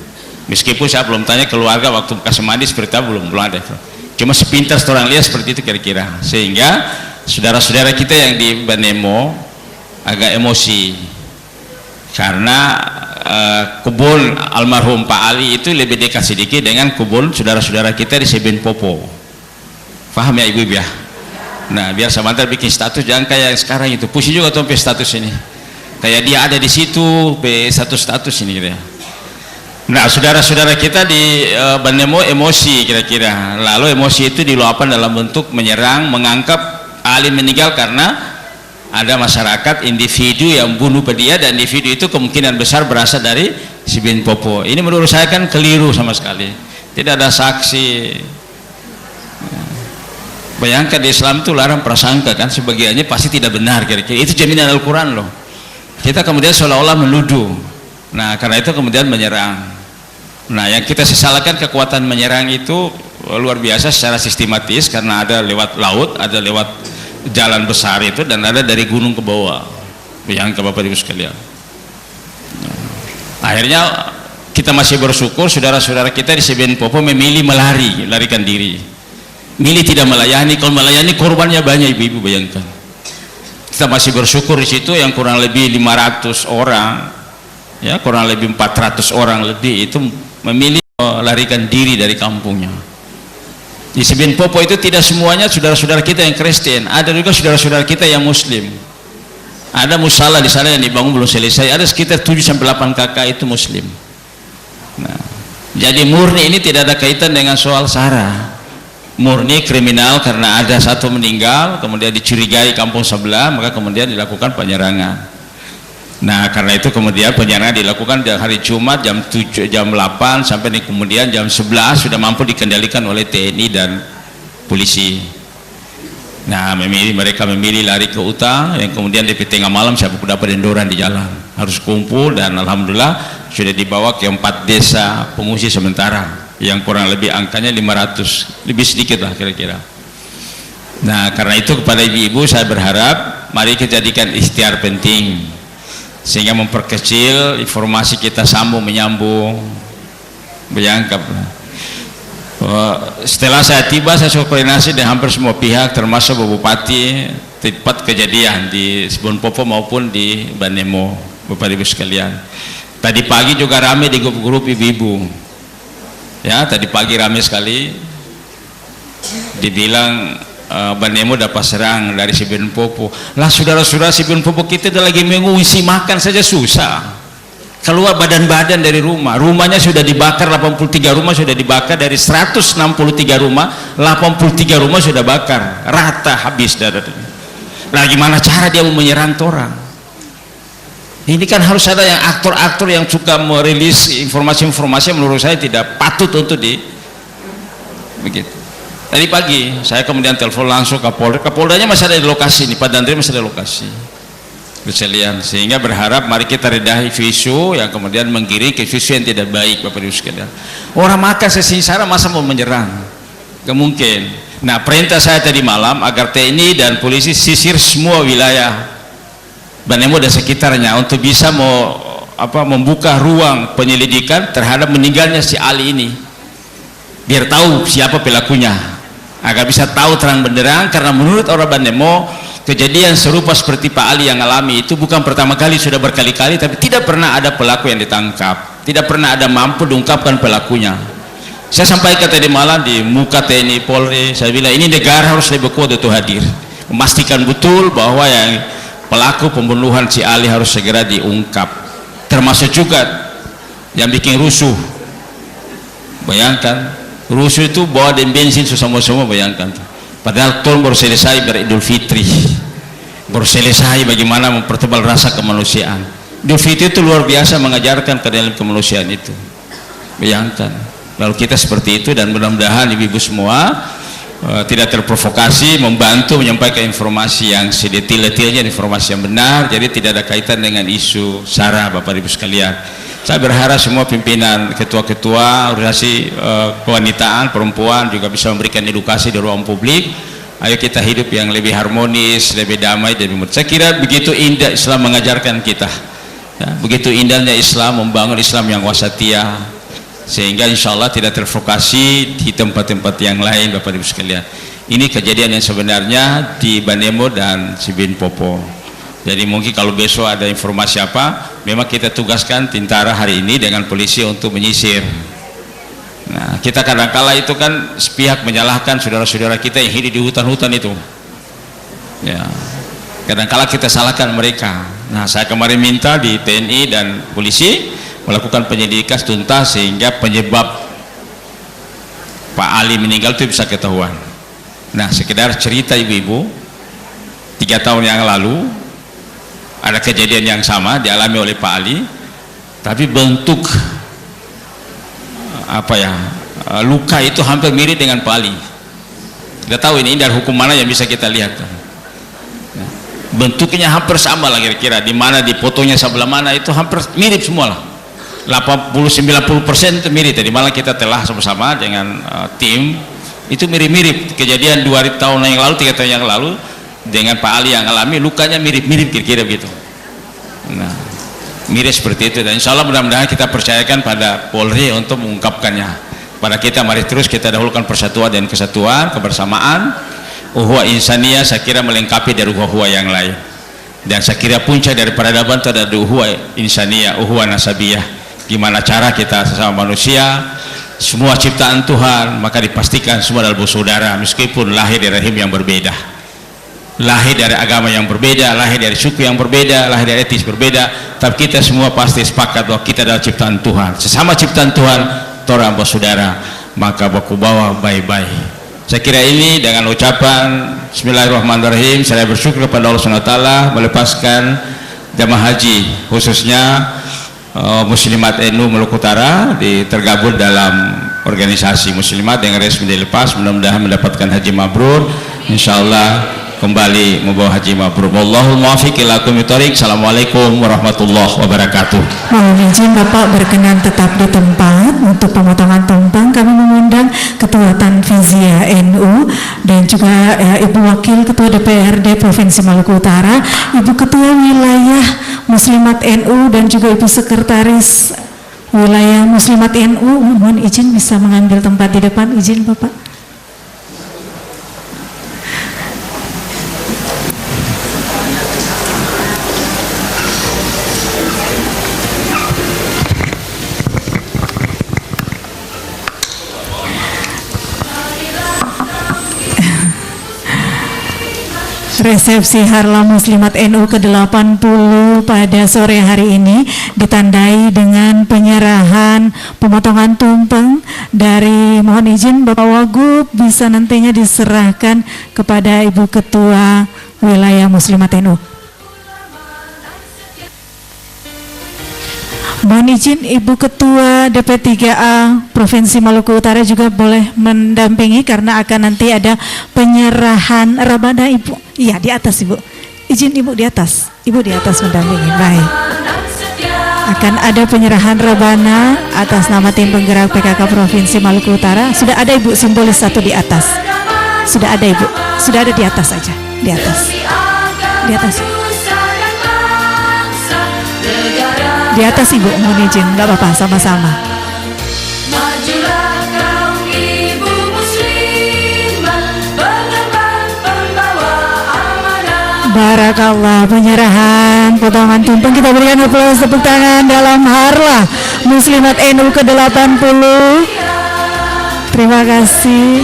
Meskipun saya belum tanya keluarga waktu kasih mandi seperti apa, belum ada. Cuma sepintas orang lihat seperti itu kira-kira. Sehingga saudara-saudara kita yang di Banemo agak emosi karena kebun almarhum Pak Ali itu lebih dekat sedikit dengan kebun saudara-saudara kita di Sibin Popo. Paham ya ibu ya? Nah, biar sebentar bikin status, jangan kayak sekarang itu. Pusing juga tuh status ini. Kayak dia ada di situ, satu status ini gitu ya. Nah, saudara-saudara kita di Banemo emosi kira-kira. Lalu emosi itu diluapkan dalam bentuk menyerang, menganggap Ali meninggal karena ada masyarakat individu yang bunuh dia, dan individu itu kemungkinan besar berasal dari si Bin Popo. Ini menurut saya kan keliru sama sekali. Tidak ada saksi. Bayangkan di Islam itu larang prasangka kan, sebagiannya pasti tidak benar kira-kira. Itu jaminan Al-Quran loh. Kita kemudian seolah-olah menuduh. Nah, karena itu kemudian menyerang. Nah, yang kita sesalkan kekuatan menyerang itu luar biasa secara sistematis, karena ada lewat laut, ada lewat jalan besar itu, dan ada dari gunung ke bawah. Bayangkan Bapak Ibu sekalian. Akhirnya kita masih bersyukur saudara-saudara kita di Bin Popo memilih melarikan diri. Milih tidak melayani. Kalau melayani korbannya banyak ibu-ibu, bayangkan. Kita masih bersyukur di situ yang kurang lebih 500 orang, ya kurang lebih 400 orang lebih itu memilih melarikan diri dari kampungnya. Di Bin Popo itu tidak semuanya saudara-saudara kita yang Kristen, ada juga saudara-saudara kita yang Muslim. Ada musala di sana yang dibangun belum selesai, ada sekitar 7-8 kakak itu Muslim. Nah, jadi murni ini tidak ada kaitan dengan soal SARA. Murni kriminal karena ada satu meninggal, kemudian dicurigai kampung sebelah, maka kemudian dilakukan penyerangan. Nah, karena itu kemudian penyerangan dilakukan hari Jumat jam 8 sampai kemudian jam 11 sudah mampu dikendalikan oleh TNI dan polisi. Nah, mereka memilih lari ke Uta, yang kemudian di tengah malam siapa pun dapat dendoran di jalan, harus kumpul, dan alhamdulillah sudah dibawa ke 4 desa pengungsi sementara yang kurang lebih angkanya 500, lebih sedikit lah kira-kira. Nah, karena itu kepada ibu-ibu saya berharap mari kita jadikan ikhtiar penting sehingga memperkecil informasi kita sambung menyambung. Bayangkan setelah saya tiba saya sudah koordinasi dengan hampir semua pihak termasuk Bupati tempat kejadian di Bin Popo maupun di Banemo. Bapak Ibu sekalian, tadi pagi juga ramai di grup ibu-ibu ya, tadi pagi ramai sekali dibilang Banemo dapat serang dari Bin Popo. Lah saudara-saudara, Bin Popo kita lagi mengungsi, makan saja susah, keluar badan-badan dari rumahnya sudah dibakar, 83 rumah sudah dibakar, dari 163 rumah 83 rumah sudah bakar rata habis. Nah, gimana cara dia mau menyerang orang? Ini kan harus ada yang aktor-aktor yang suka merilis informasi-informasi yang menurut saya tidak patut untuk begitu. Tadi pagi saya kemudian telepon langsung Kapoldanya masih ada di lokasi ini, Pak Dandri masih ada di lokasi keselian, sehingga berharap mari kita redahi isu yang kemudian menggiring ke isu yang tidak baik. Bapak Ibu sekalian, orang makan sesara masa mau menyerang? Gak mungkin. Nah, perintah saya tadi malam agar TNI dan polisi sisir semua wilayah Banemo dan sekitarnya untuk bisa membuka ruang penyelidikan terhadap meninggalnya si Ali ini, biar tahu siapa pelakunya, agar bisa tahu terang benderang. Karena menurut orang Banemo kejadian serupa seperti Pak Ali yang alami itu bukan pertama kali, sudah berkali-kali, tapi tidak pernah ada pelaku yang ditangkap, tidak pernah ada mampu diungkapkan pelakunya. Saya sampaikan tadi malam di muka TNI Polri, saya bilang ini negara harus lebih kuat untuk hadir, memastikan betul bahwa yang pelaku pembunuhan si Ali harus segera diungkap, termasuk juga yang bikin rusuh. Bayangkan rusuh itu bawa dan bensin semua, bayangkan. Padahal tol baru selesai beridul fitri, baru selesai bagaimana mempertebal rasa kemanusiaan. Idul fitri itu luar biasa mengajarkan ke dalam kemanusiaan itu. Bayangkan lalu kita seperti itu, dan mudah-mudahan ibu-ibu semua tidak terprovokasi, membantu menyampaikan informasi yang sedetil-detilnya, informasi yang benar, jadi tidak ada kaitan dengan isu SARA. Bapak Ibu sekalian, saya berharap semua pimpinan, ketua-ketua organisasi kewanitaan perempuan juga bisa memberikan edukasi di ruang publik. Ayo kita hidup yang lebih harmonis, lebih damai, lebih mudah. Saya kira begitu indah Islam mengajarkan kita ya, begitu indahnya Islam membangun Islam yang wasatiyah, sehingga insya Allah tidak terprovokasi di tempat-tempat yang lain. Bapak Ibu sekalian, ini kejadian yang sebenarnya di Banemo dan Bin Popo. Jadi mungkin kalau besok ada informasi apa, memang kita tugaskan tentara hari ini dengan polisi untuk menyisir Nah, kita kadang-kala itu kan sepihak menyalahkan saudara-saudara kita yang hidup di hutan-hutan itu. Ya, kadang-kala kita salahkan mereka. Nah, saya kemarin minta di TNI dan polisi melakukan penyelidikan tuntas sehingga penyebab Pak Ali meninggal itu bisa ketahuan. Nah, sekedar cerita ibu-ibu, 3 tahun yang lalu ada kejadian yang sama dialami oleh Pak Ali, tapi bentuk luka itu hampir mirip dengan Pak Ali. Kita tahu ini dari hukum mana yang bisa kita lihat. Bentuknya hampir sama lah kira-kira, di mana di fotonya sebelah mana itu hampir mirip semua lah. 80-90% itu mirip. Tadi malah kita telah sama-sama dengan tim itu mirip-mirip kejadian 2 tahun yang lalu, 3 tahun yang lalu dengan Pak Ali yang alami lukanya mirip-mirip kira-kira begitu. Nah, mirip seperti itu, dan insya Allah mudah-mudahan kita percayakan pada Polri untuk mengungkapkannya. Pada kita mari terus kita dahulukan persatuan dan kesatuan, kebersamaan, uhuwa insaniyah saya kira melengkapi dari uhuwa yang lain, dan saya kira puncak dari peradaban itu ada uhuwa insaniyah, uhuwa nasabiyah. Gimana cara kita sesama manusia, semua ciptaan Tuhan, maka dipastikan semua adalah bersaudara meskipun lahir dari rahim yang berbeda, lahir dari agama yang berbeda, lahir dari suku yang berbeda, lahir dari etis berbeda, tapi kita semua pasti sepakat bahwa kita adalah ciptaan Tuhan, sesama ciptaan Tuhan, orang bersaudara, maka baku bawa baik-baik. Saya kira ini dengan ucapan Bismillahirrahmanirrahim, saya bersyukur kepada Allah SWT melepaskan jamaah haji khususnya Muslimat NU Maluku Utara tergabung dalam organisasi Muslimat dengan resmi dilepas, mudah-mudahan mendapatkan haji mabrur, insyaallah kembali membawa haji mabrur. Wallahul muwaffiq ila aqwamit thoriq. Assalamualaikum warahmatullahi wabarakatuh. Mohon izin Bapak berkenan tetap di tempat untuk pemotongan tumpeng. Kami mengundang Ketua Tanfiziyah NU dan juga Ibu Wakil Ketua DPRD Provinsi Maluku Utara, Ibu Ketua Wilayah Muslimat NU dan juga Ibu Sekretaris Wilayah Muslimat NU. Mohon izin bisa mengambil tempat di depan. Izin Bapak. Resepsi Harlah Muslimat NU ke-80 pada sore hari ini ditandai dengan penyerahan pemotongan tumpeng dari, mohon izin Bapak Wagub bisa nantinya diserahkan kepada Ibu Ketua Wilayah Muslimat NU. Mohon izin Ibu Ketua DP3A Provinsi Maluku Utara juga boleh mendampingi karena akan nanti ada penyerahan rabana Ibu. Iya di atas Ibu. Izin Ibu di atas. Ibu di atas mendampingi. Baik. Akan ada penyerahan rabana atas nama tim penggerak PKK Provinsi Maluku Utara. Sudah ada Ibu simbolis satu di atas. Sudah ada Ibu. Sudah ada di atas saja. Di atas. Di atas. Di atas Ibu, mohon izin, enggak apa-apa, sama-sama. Majulah kaum ibu muslimah, pengemban pembawa amanah. Barakallah, penyerahan potongan tumpeng. Kita berikan aplaus tepuk tangan dalam Harlah Muslimat NU ke-80. Terima kasih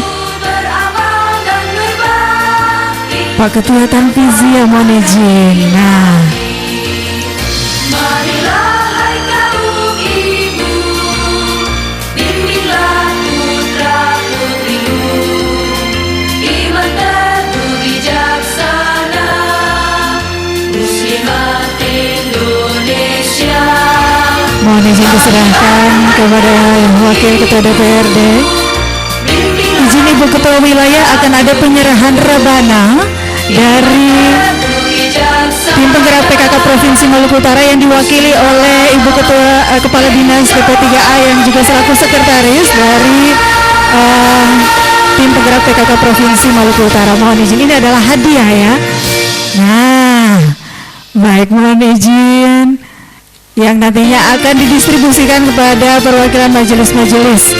Pak Ketua Tanfiziyah, mohon izin. Nah, mohon izin diserahkan kepada Wakil Ketua DPRD. Izin Ibu Ketua Wilayah, akan ada penyerahan rabana dari tim penggerak PKK Provinsi Maluku Utara yang diwakili oleh Ibu Ketua Kepala Dinas DP3A yang juga selaku sekretaris dari tim penggerak PKK Provinsi Maluku Utara. Mohon izin, ini adalah hadiah ya. Nah, baik, mohon izin yang nantinya akan didistribusikan kepada perwakilan majelis-majelis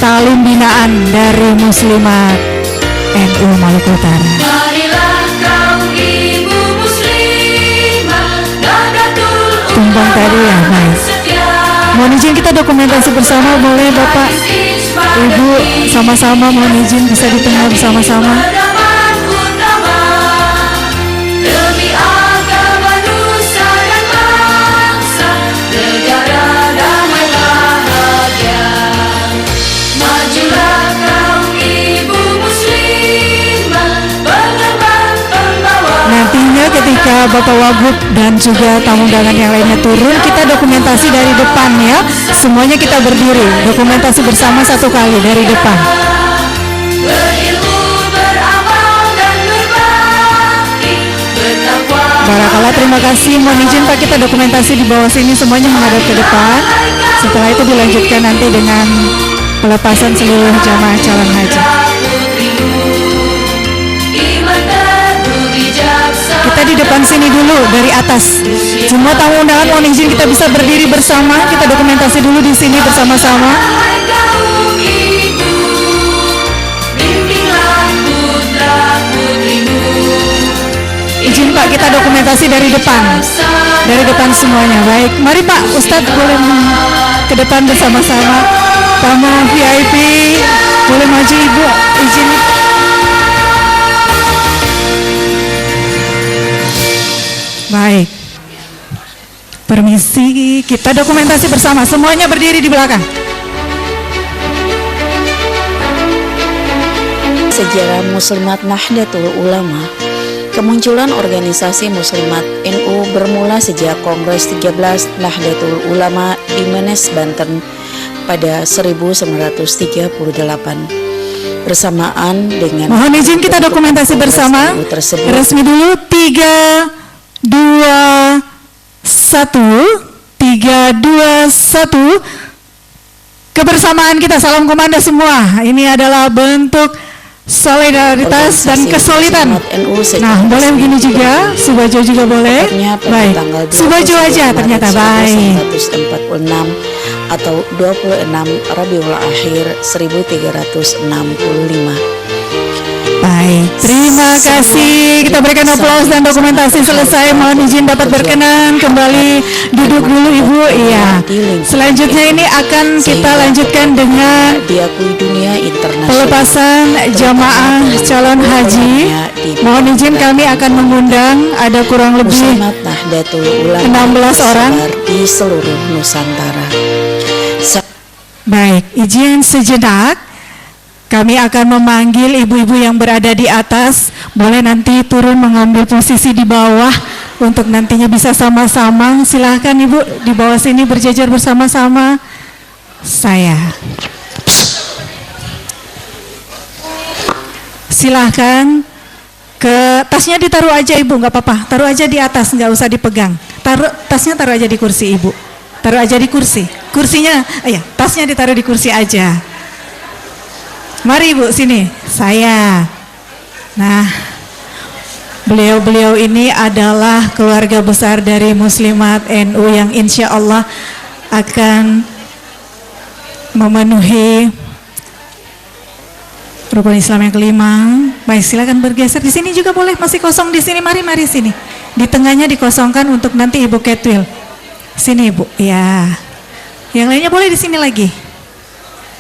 talim binaan dari Muslimat NU Maluku Utara. Marilah kaum ibu muslimah, Nadatul Tumpeng tadi ya, baik. Mohon izin kita dokumentasi bersama, boleh Bapak? Ulama Ibu sama-sama mohon izin bisa di tengah bersama-sama. Pedoman utama demi agama, nusa dan bangsa, negara damai bahagia. Majulah kaum ibu muslimah, pengemban pembawa. Nantinya ketika Bapak Wagub dan juga tamu undangan yang lainnya turun, kita dokumentasi dari depan ya. Semuanya kita berdiri, dokumentasi bersama satu kali dari depan. Berilmu, beramal dan berbakti, bertakwa. Barakallah, terima kasih. Mohon izin Pak, kita dokumentasi di bawah sini semuanya menghadap ke depan. Setelah itu dilanjutkan nanti dengan pelepasan seluruh jamaah calon haji. Kita di depan sini dulu dari atas. Semua tamu undangan mohon izin kita bisa berdiri bersama. Kita dokumentasi dulu di sini bersama-sama. Izin Pak, kita dokumentasi dari depan. Dari depan semuanya. Baik, mari Pak Ustadz boleh ke depan bersama-sama. Tamu VIP boleh maju Ibu. Izin. Baik. Permisi, kita dokumentasi bersama. Semuanya berdiri di belakang. Sejarah Muslimat Nahdlatul Ulama. Kemunculan organisasi Muslimat NU bermula sejak Kongres 13 Nahdlatul Ulama di Menes, Banten pada 1938. Bersamaan dengan Mohon izin kita dokumentasi bersama. Resmi dulu 3, 2, 1. 3, 2, 1. Kebersamaan kita, salam komando semua. Ini adalah bentuk solidaritas dan kesolidan. Nah, boleh begini juga, Subaju juga boleh. Baik, Subaju aja ternyata. Baik. 1946 atau 26 Rabiul Akhir 1365. Baik, terima kasih. Kita berikan aplaus dan dokumentasi selesai. Mohon izin dapat berkenan kembali duduk dulu Ibu. Iya. Selanjutnya ini akan kita lanjutkan dengan diakui dunia internasional pelepasan jamaah calon haji. Mohon izin kami akan mengundang ada kurang lebih Muslimat Nahdlatul Ulama 16 orang di seluruh Nusantara. Baik, izin sejenak. Kami akan memanggil ibu-ibu yang berada di atas. Boleh nanti turun mengambil posisi di bawah untuk nantinya bisa sama-sama. Silahkan Ibu di bawah sini berjajar bersama-sama saya. Silahkan ke tasnya ditaruh aja Ibu, nggak apa-apa. Taruh aja di atas, nggak usah dipegang. Tasnya taruh aja di kursi Ibu. Taruh aja di kursi. Kursinya, tasnya ditaruh di kursi aja. Mari Ibu sini, saya. Nah, beliau-beliau ini adalah keluarga besar dari Muslimat NU yang insya Allah akan memenuhi rukun Islam yang kelima. Baik, silakan bergeser di sini juga boleh, masih kosong di sini. Mari sini. Di tengahnya dikosongkan untuk nanti Ibu Ketwil. Sini Ibu, ya. Yang lainnya boleh di sini lagi.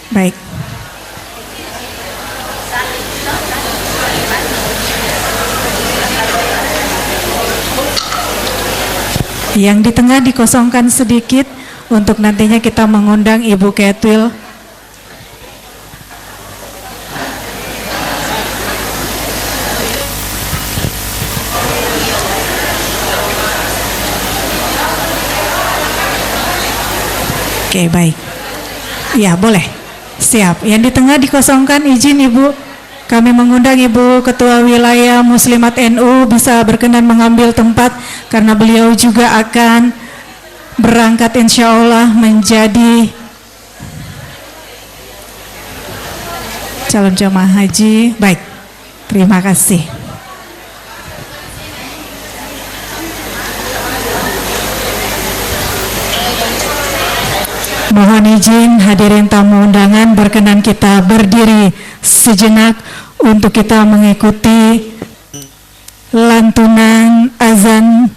Baik. Yang di tengah dikosongkan sedikit untuk nantinya kita mengundang Ibu Ketwil. Oke, baik. Ya, boleh. Siap. Yang di tengah dikosongkan, izin Ibu. Kami mengundang Ibu Ketua Wilayah Muslimat NU bisa berkenan mengambil tempat karena beliau juga akan berangkat insya Allah menjadi calon jamaah haji. Baik, terima kasih. Mohon izin hadirin tamu undangan berkenan kita berdiri sejenak untuk kita mengikuti lantunan azan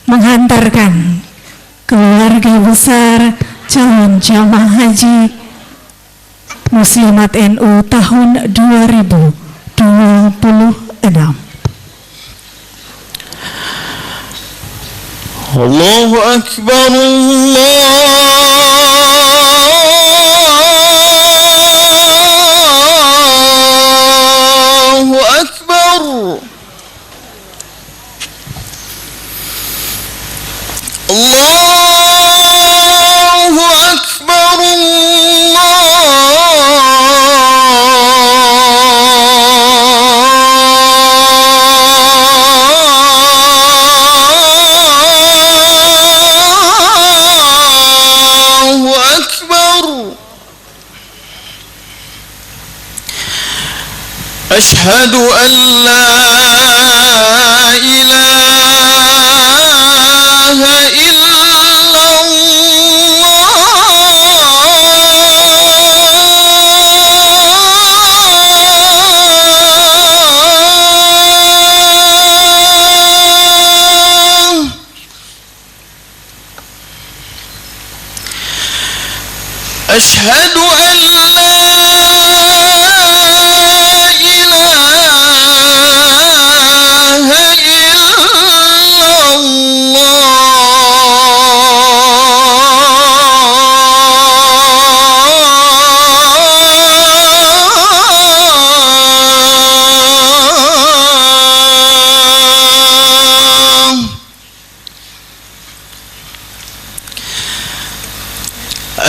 menghantarkan keluarga besar calon jamaah haji Muslimat NU tahun 2026. Allahu Akbar, Allahu Akbar. Allahu Akbar, Allahu Akbar. Ashhadu an la ilaha أشهد أن لا إله إلا الله.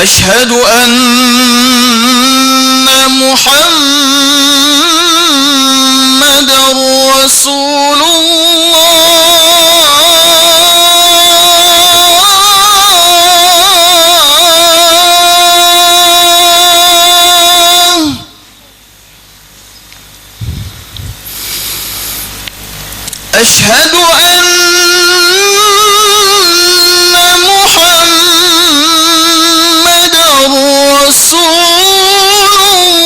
أشهد أن محمد رسول الله. أشهد أن محمد رسول الله.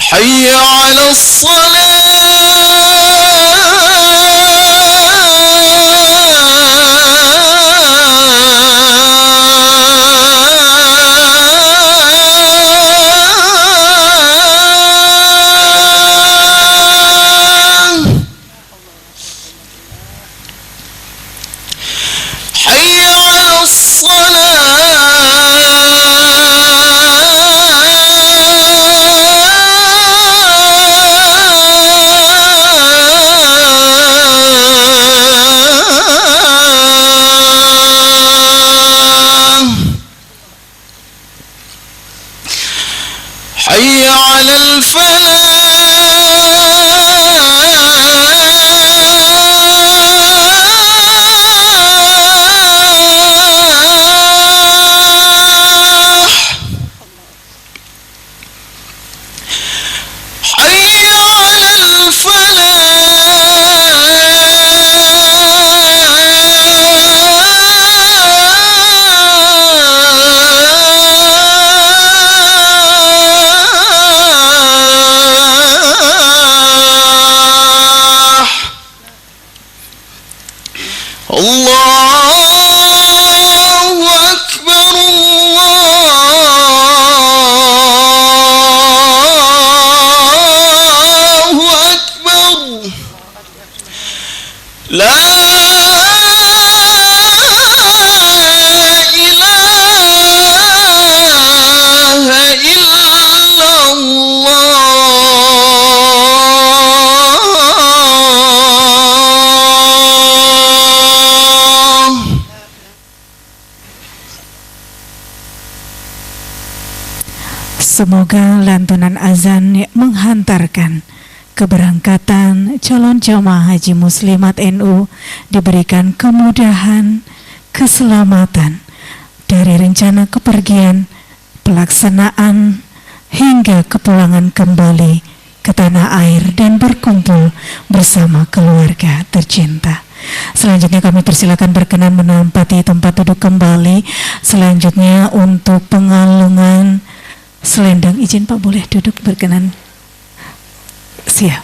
حي على الصلاة. حي على الصلاة. حي على الفلاح. حي على الفلاح. الله أكبر، الله أكبر. لا إله إلا الله. Semoga lantunan azan menghantarkan keberangkatan calon jamaah haji muslimat NU diberikan kemudahan, keselamatan dari rencana kepergian, pelaksanaan hingga kepulangan kembali ke tanah air dan berkumpul bersama keluarga tercinta. Selanjutnya kami persilakan berkenan menempati tempat duduk kembali. Selanjutnya untuk pengalungan selendang, izin Pak boleh duduk berkenan. Siap.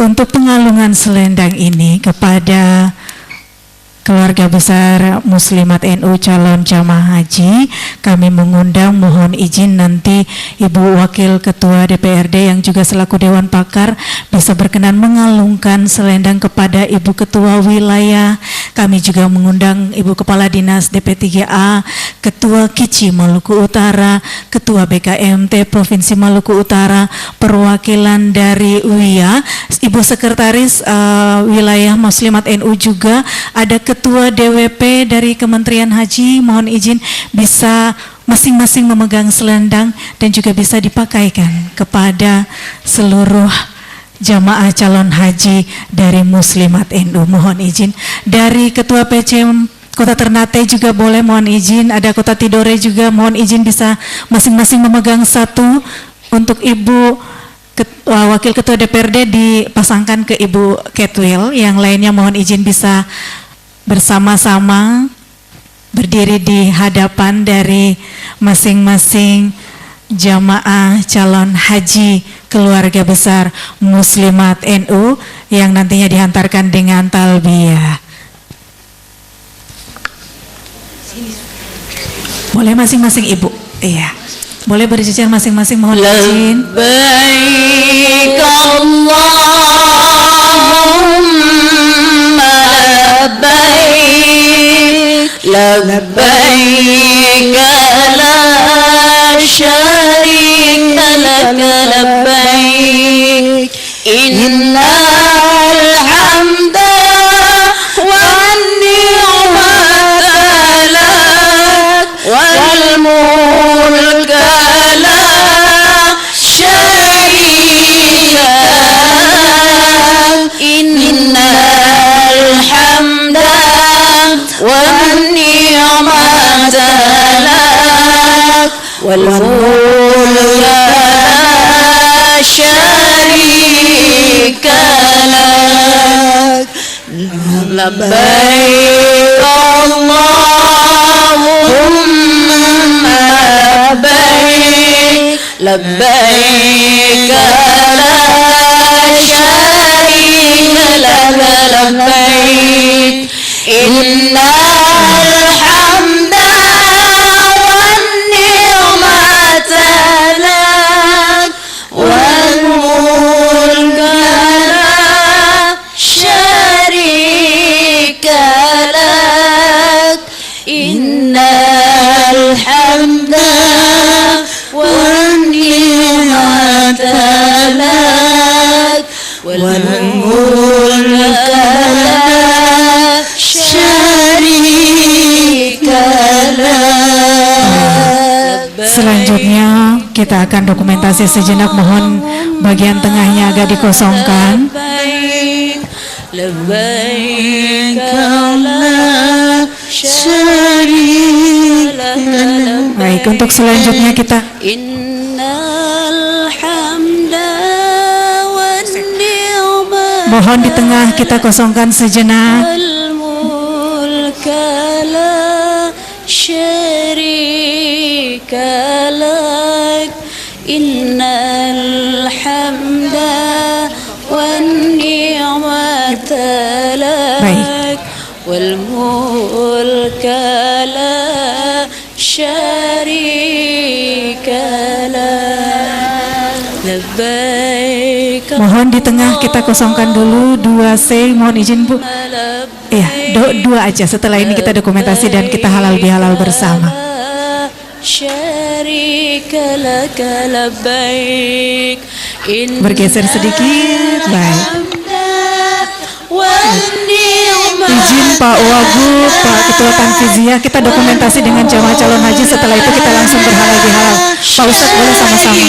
Untuk pengalungan selendang ini kepada keluarga besar Muslimat NU calon jamaah haji, kami mengundang, mohon izin nanti Ibu Wakil Ketua DPRD yang juga selaku Dewan Pakar bisa berkenan mengalungkan selendang kepada Ibu Ketua Wilayah. Kami juga mengundang Ibu Kepala Dinas DP3A, Ketua KICI Maluku Utara, Ketua BKMT Provinsi Maluku Utara, perwakilan dari UIA, Ibu Sekretaris Wilayah Muslimat NU juga, ada Ketua DWP dari Kementerian Haji, mohon izin bisa masing-masing memegang selendang dan juga bisa dipakaikan kepada seluruh jamaah calon haji dari Muslimat NU. Mohon izin dari Ketua PC Kota Ternate juga boleh, mohon izin. Ada Kota Tidore juga, mohon izin bisa masing-masing memegang satu. Untuk Ibu Wakil Ketua DPRD dipasangkan ke Ibu Ketwil, yang lainnya mohon izin bisa bersama-sama berdiri di hadapan dari masing-masing jamaah calon haji keluarga besar Muslimat NU yang nantinya dihantarkan dengan talbiyah. Boleh masing-masing Ibu? Iya. Boleh berjejer masing-masing, mohon izin. Labbaik Allahumma labbaik, labbaik la syarika laka labbaik, innal hamda wan ni'mata lak wal mulka la syarika lak, innal hamda wan ni'mata lak wal mulka la syarika lak. Labbaik Allahumma labbaik, labbaik la syarika laka labbaik, innal hamda wan ni'mata lak wal mulka la syarika lak, innal hamda wan ni'mata lak wal mulka la syarika lak. Selanjutnya kita akan dokumentasi sejenak, mohon bagian tengahnya agak dikosongkan. Labbaik la syarika lak. Baik, untuk selanjutnya kita Innal hamda wan ni'mata mohon di tengah kita kosongkan sejenak. wal mulka la syarika lak, innal hamda wan ni'mata lak wal mulka la syarika lak. Labbaik Mohon di tengah kita kosongkan dulu 2C, mohon izin Bu. Iya, dua aja. Setelah ini kita dokumentasi dan kita halal bihalal bersama. syarika laka labbaik, Bergeser sedikit, baik. Izin Pak Wagub, Pak Ketua Tanfiziyah, kita dokumentasi dengan jamaah calon haji. Setelah itu kita langsung berhalal bihalal. Pak Ustadz boleh sama-sama.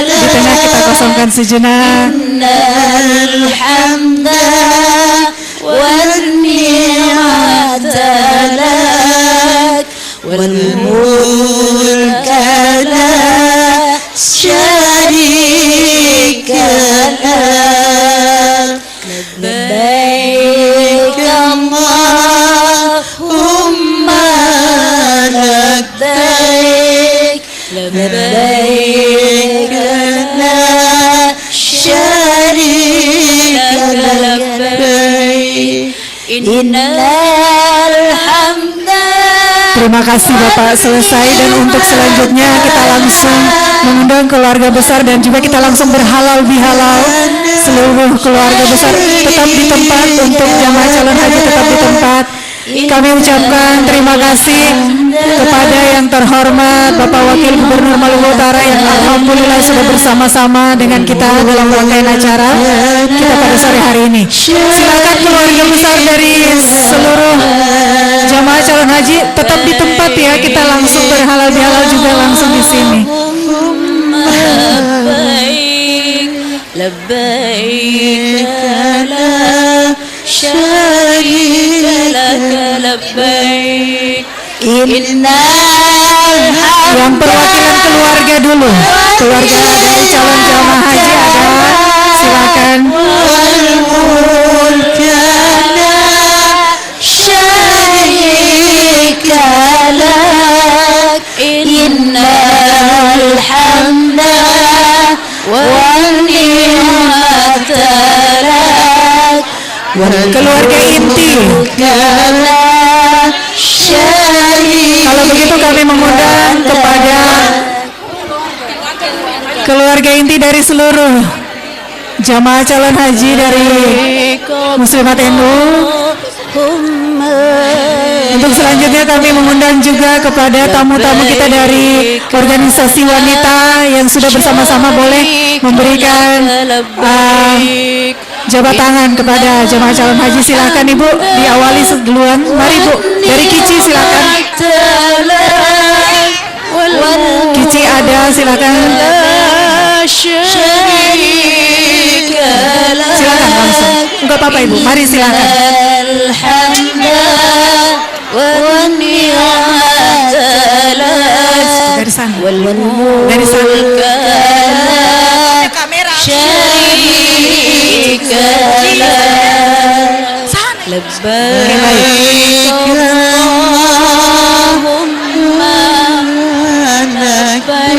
Di tengah kita kosongkan sejenak. Innal hamda wan ni'mata lak wal mulka la syarika lak. Labbaik لبيك لا شريك لك لبيك إن الحمد. Terima kasih Bapak, selesai, dan untuk selanjutnya kita langsung mengundang keluarga besar dan juga kita langsung berhalal bihalal. Seluruh keluarga besar tetap di tempat, untuk jamaah calon haji tetap di tempat. Kami ucapkan terima kasih kepada yang terhormat Bapak Wakil Gubernur Maluku Utara yang alhamdulillah sudah bersama-sama dengan kita dalam rangkaian acara kita pada sore hari ini. Silakan keluarga besar dari seluruh jamaah calon haji tetap di tempat ya, kita langsung berhalal bihalal juga langsung di sini. لبيك لا شريك لك لبيك إن Yang perwakilan keluarga dulu, keluarga dari calon jamaah haji ada, silakan. والملك لا شريك لك إن الحمد والنعمة لك Keluarga inti. Kalau begitu kami mengundang kepada keluarga inti dari seluruh jamaah calon haji dari Muslimat NU. Untuk selanjutnya kami mengundang juga kepada tamu-tamu kita dari organisasi wanita yang sudah bersama-sama boleh memberikan jabat tangan kepada jamaah calon haji. Silakan Ibu, diawali duluan. Mari Bu, dari Kici silakan. Kici ada, silakan. Silakan langsung. Enggak apa-apa Ibu, mari silakan. Dari sana. Dari sana.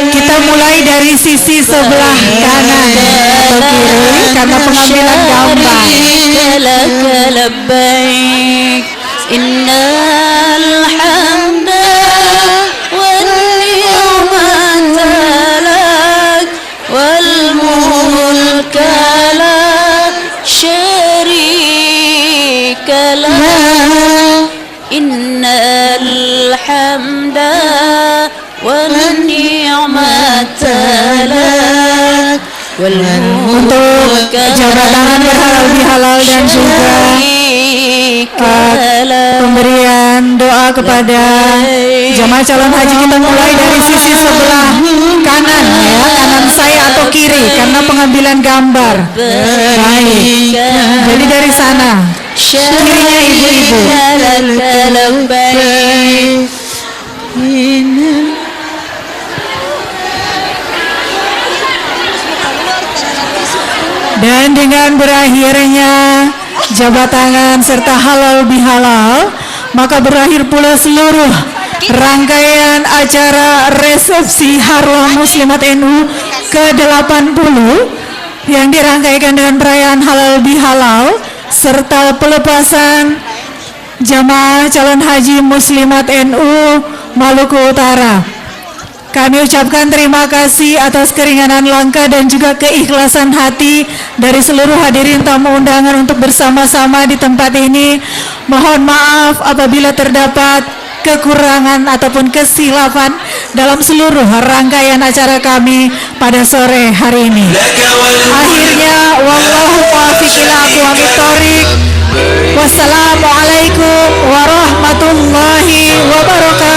Kita mulai dari sisi sebelah kanan atau kiri karena pengambilan gambar. Innal hamda wal ni'mata lak wal mulka la syarika lak innal hamda wal ni'mata lak wal Untuk jabat tangan berhalal bihalal dan juga pemberian doa kepada jamaah calon haji, kita mulai dari sisi sebelah kanan ya, kanan saya atau kiri karena pengambilan gambar. Baik, jadi dari sana kirinya ibu-ibu. Dan dengan berakhirnya jabat tangan serta halal bihalal, maka berakhir pula seluruh rangkaian acara resepsi Harlah Muslimat NU ke-80 yang dirangkaikan dengan perayaan halal bihalal serta pelepasan jamaah calon haji Muslimat NU Maluku Utara. Kami ucapkan terima kasih atas keringanan langkah dan juga keikhlasan hati dari seluruh hadirin tamu undangan untuk bersama-sama di tempat ini. Mohon maaf apabila terdapat kekurangan ataupun kesilapan dalam seluruh rangkaian acara kami pada sore hari ini. Akhirnya, wallahu muwaffiq ila aqwamit thoriq. Wassalamualaikum warahmatullahi wabarakatuh.